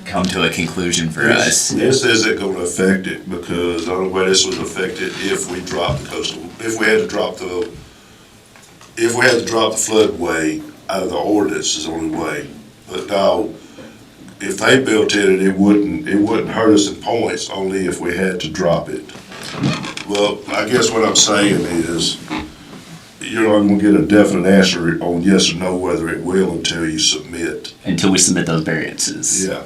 [SPEAKER 4] come to a conclusion for us.
[SPEAKER 9] This isn't gonna affect it, because the only way this would affect it if we drop the coastal, if we had to drop the floodway out of the ordinance is the only way. But now, if they built it, it wouldn't hurt us in points, only if we had to drop it. Well, I guess what I'm saying is, you're not gonna get a definite answer on yes or no whether it will until you submit.
[SPEAKER 1] Until we submit those variances.
[SPEAKER 9] Yeah.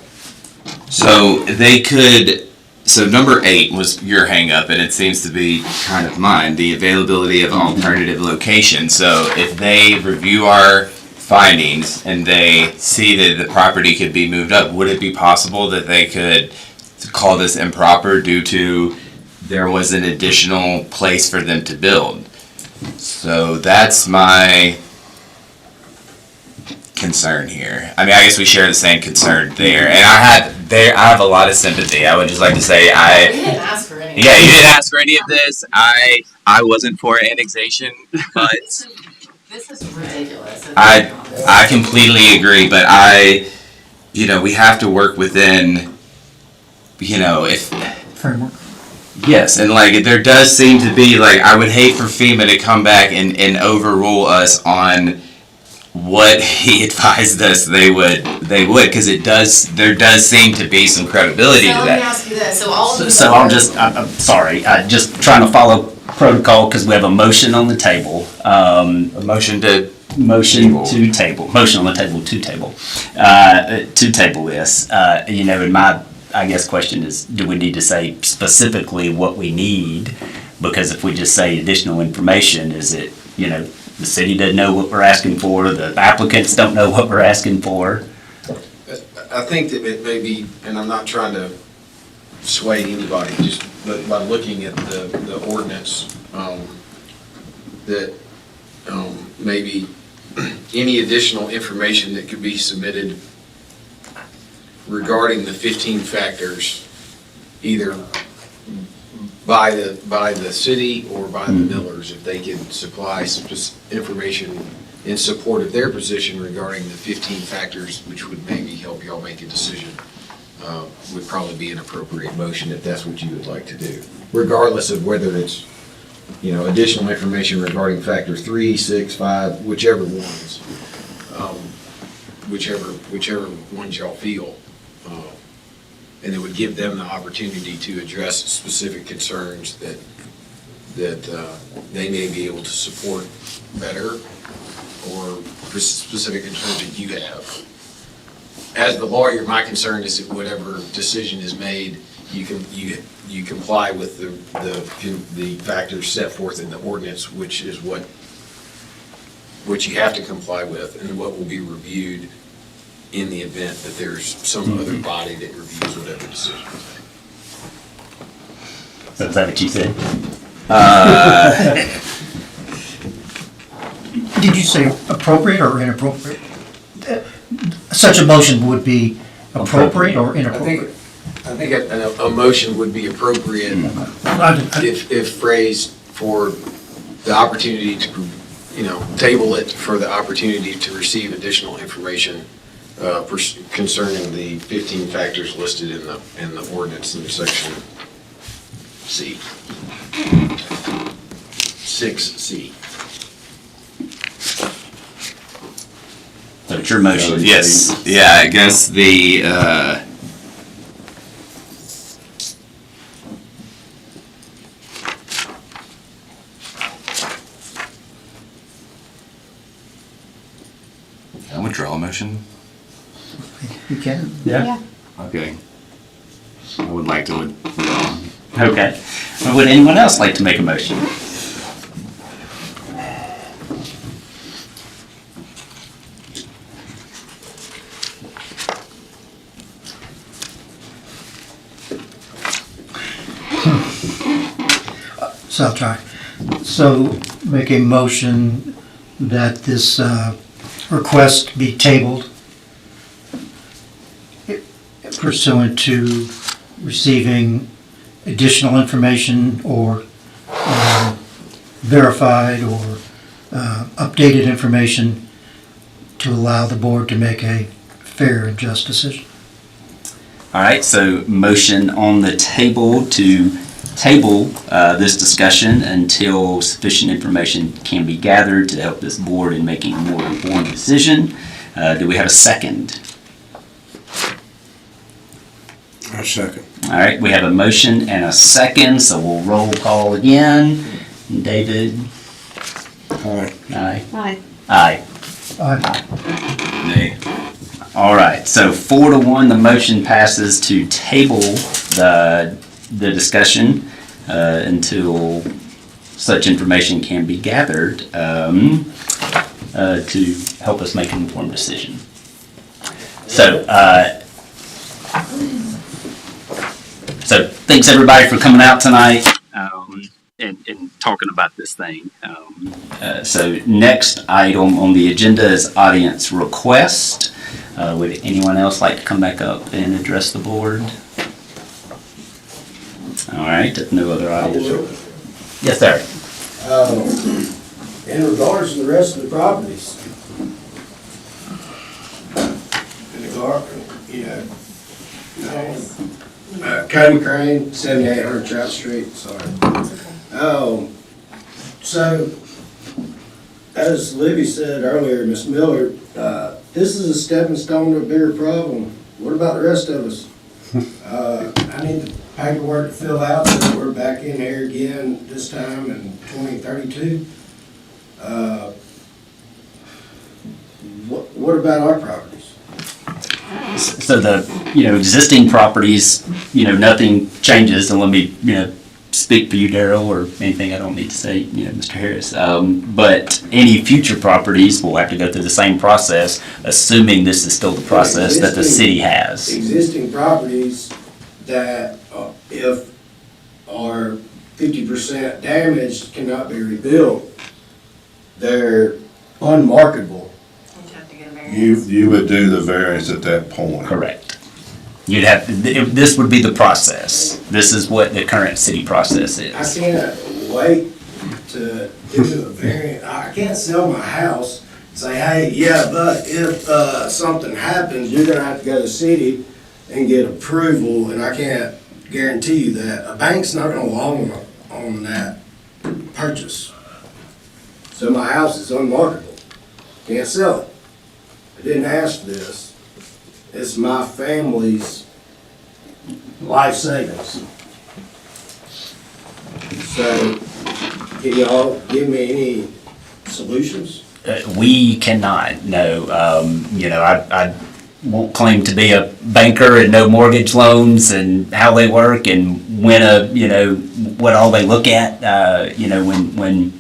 [SPEAKER 4] So they could, so number 8 was your hang up, and it seems to be kind of mine, the availability of alternative locations. So if they review our findings and they see that the property could be moved up, would it be possible that they could call this improper due to there was an additional place for them to build? So that's my concern here. I mean, I guess we share the same concern there, and I have a lot of sympathy. I would just like to say
[SPEAKER 10] We didn't ask for any.
[SPEAKER 4] yeah, you didn't ask for any of this. I wasn't for annexation, but
[SPEAKER 10] This is ridiculous.
[SPEAKER 4] I completely agree. But we have to work within, if
[SPEAKER 3] Framework.
[SPEAKER 4] yes, and like there does seem to be like I would hate for FEMA to come back and overrule us on what he advised us they would because there does seem to be some credibility
[SPEAKER 10] So
[SPEAKER 4] to
[SPEAKER 10] let me
[SPEAKER 4] that.
[SPEAKER 10] ask you this, so all of these.
[SPEAKER 1] So I'm sorry, just trying to follow protocol because we have a motion on the table.
[SPEAKER 4] A motion to
[SPEAKER 1] Motion
[SPEAKER 4] Table.
[SPEAKER 1] to table, motion on the table to table this. And my, I guess, question is, do we need to say specifically what we need? Because if we just say additional information, is it, the city doesn't know what we're asking for, the applicants don't know what we're asking for?
[SPEAKER 2] I think that it may be, and I'm not trying to sway anybody, just but by looking at the ordinance, that maybe any additional information that could be submitted regarding the 15 factors, either by the city or by the millers, if they can supply information in support of their position regarding the 15 factors, which would maybe help y'all make a decision, would probably be an appropriate motion if that's what you would like to do, regardless of whether it's, additional information regarding factor 3, 6, 5, whichever ones, whichever ones y'all feel. And it would give them the opportunity to address specific concerns that they may be able to support better, or specific concerns that you have. As the lawyer, my concern is that whatever decision is made, you comply with the factors set forth in the ordinance, which is what you have to comply with, and what will be reviewed in the event that there's some other body that reviews whatever decision is made.
[SPEAKER 1] So is that what you said?
[SPEAKER 3] Did you say appropriate or inappropriate? Such a motion would be appropriate or inappropriate?
[SPEAKER 2] I think a motion would be appropriate if phrased for the opportunity to, table it for the opportunity to receive additional information concerning the 15 factors listed in the ordinance in section C. 6C.
[SPEAKER 1] So it's your motion?
[SPEAKER 4] Yes, yeah, I guess the, can I withdraw a motion?
[SPEAKER 3] You can.
[SPEAKER 1] Yeah.
[SPEAKER 4] Okay. I would like to withdraw.
[SPEAKER 1] Okay. Well, would anyone else like to make a motion?
[SPEAKER 3] So I'll try. So make a motion that this request be tabled pursuant to receiving additional information or verified or updated information to allow the board to make a fair and just decision.
[SPEAKER 1] All right, so motion on the table to table this discussion until sufficient information can be gathered to help this board in making a more informed decision. Do we have a second?
[SPEAKER 12] I second.
[SPEAKER 1] All right, we have a motion and a second, so we'll roll call again. David?
[SPEAKER 12] Aye.
[SPEAKER 1] Aye.
[SPEAKER 8] Right.
[SPEAKER 1] Aye.
[SPEAKER 3] Aye.
[SPEAKER 4] Nay.
[SPEAKER 1] All right, so 4-1, the motion passes to table the discussion until such information can be gathered to help us make an informed decision. So, so thanks everybody for coming out tonight and talking about this thing. So next item on the agenda is audience request. Would anyone else like to come back up and address the board? All right, if no other audience. Yes, sir.
[SPEAKER 12] In regards to the rest of the properties. In the garden, you know, Cody Crane, 7800 Trout Street, sorry. So, as Libby said earlier, Miss Miller, this is a stepping stone to a bigger problem. What about the rest of us? I need the paperwork to fill out, so we're back in here again this time in 2032. What about our properties?
[SPEAKER 1] So the, existing properties, nothing changes, and let me, speak for you, Daryl, or anything I don't need to say, Mr. Harris. But any future properties will have to go through the same process, assuming this is still the process that the city has.
[SPEAKER 12] Existing properties that if are 50% damaged cannot be rebuilt, they're unmarketable.
[SPEAKER 9] You would do the variance at that point.
[SPEAKER 1] Correct. You'd have, this would be the process. This is what the current city process is.
[SPEAKER 12] I can't wait to do a variant. I can't sell my house and say, hey, yeah, but if something happens, you're gonna have to go to the city and get approval, and I can't guarantee you that. A bank's not gonna loan on that purchase. So my house is unmarketable. Can't sell it. I didn't ask for this. It's my family's life savings. So, can y'all give me any solutions?
[SPEAKER 1] We cannot, no. I won't claim to be a banker and know mortgage loans and how they work and when what all they look at, when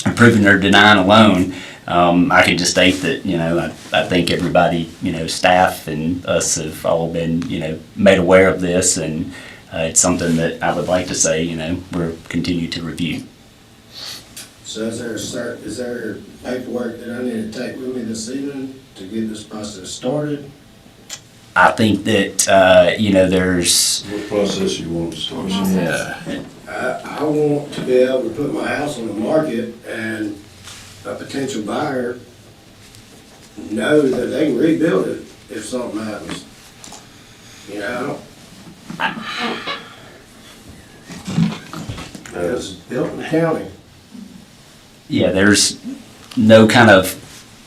[SPEAKER 1] approving or denying a loan. I can just state that, I think everybody, staff and us have all been, made aware of this, and it's something that I would like to say, we're continue to review.
[SPEAKER 12] So is there paperwork that I need to take with me this evening to get this process started?
[SPEAKER 1] I think that, there's.
[SPEAKER 9] What process you want to start?
[SPEAKER 1] Yeah.
[SPEAKER 12] I want to be able to put my house on the market and a potential buyer know that they can rebuild it if something happens. It's built in the county.
[SPEAKER 1] Yeah, there's no kind of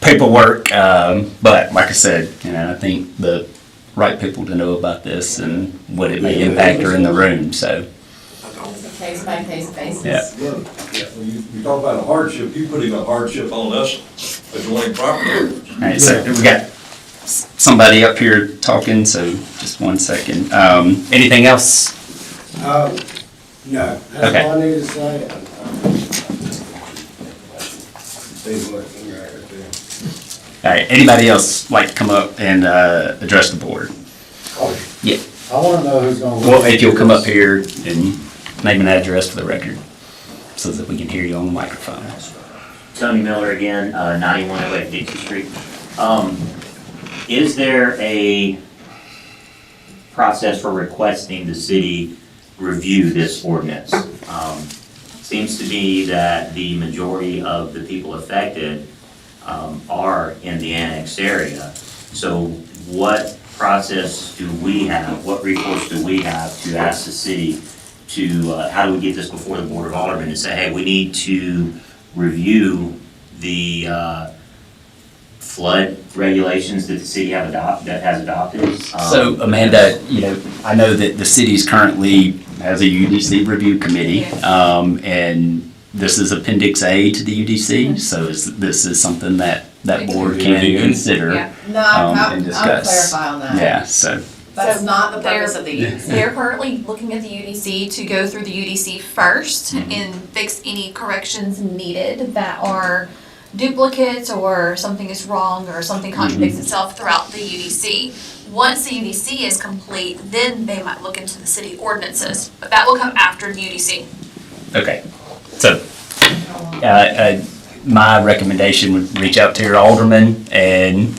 [SPEAKER 1] paperwork, but like I said, I think the right people to know about this and what it may impact are in the room, so.
[SPEAKER 10] It's a case by case basis.
[SPEAKER 1] Yeah.
[SPEAKER 13] When you talk about a hardship, you putting a hardship on us adjoining property owners.
[SPEAKER 1] All right, so we got somebody up here talking, so just one second. Anything else?
[SPEAKER 12] No, that's
[SPEAKER 1] Okay.
[SPEAKER 12] all I need to say.
[SPEAKER 1] All right, anybody else like to come up and address the board? Yeah.
[SPEAKER 11] I wanna know who's gonna.
[SPEAKER 1] Well, if you'll come up here and name and address for the record, so that we can hear you on the microphone.
[SPEAKER 15] Tony Miller again, 9108 Dixie Street. Is there a process for requesting the city review this ordinance? Seems to be that the majority of the people affected are in the annexed area. So what process do we have, what recourse do we have to ask the city to, how do we get this before the Board of Aldermen and say, hey, we need to review the flood regulations that the city has adopted?
[SPEAKER 1] So Amanda, I know that the city's currently has a UDC review committee, and this is Appendix A to the UDC, so this is something that board can consider.
[SPEAKER 10] Yeah, No,
[SPEAKER 1] and
[SPEAKER 10] I'll
[SPEAKER 1] discuss.
[SPEAKER 10] clarify on that.
[SPEAKER 1] Yeah, so,
[SPEAKER 10] That's
[SPEAKER 5] So
[SPEAKER 10] not the
[SPEAKER 5] they're-
[SPEAKER 10] purpose of the UDC.
[SPEAKER 5] They're currently looking at the UDC to go through the UDC first and fix any corrections needed that are duplicates or something is wrong or something contradicts itself throughout the UDC. Once the UDC is complete, then they might look into the city ordinances, but that will come after the UDC.
[SPEAKER 1] okay. So, my recommendation would reach out to your alderman and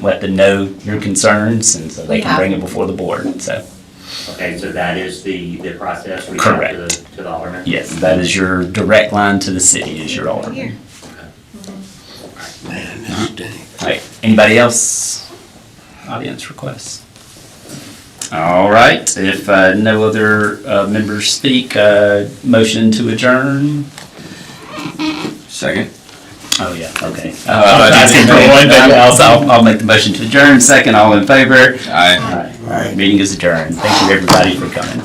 [SPEAKER 1] let them know your concerns and so they can bring it before the board, so.
[SPEAKER 15] Okay, so that is the process, reach out
[SPEAKER 1] Correct.
[SPEAKER 15] to the alderman?
[SPEAKER 1] Yes, that is your direct line to the city, is your alderman. All right, anybody else? Audience requests? All right, if no other members speak, motion to adjourn?
[SPEAKER 4] Second.
[SPEAKER 1] Oh, yeah, okay.
[SPEAKER 4] Asking for one, but-
[SPEAKER 1] I'll make the motion to adjourn, second, all in favor?
[SPEAKER 4] Aye.
[SPEAKER 1] All right, meeting is adjourned. Thank you, everybody, for coming.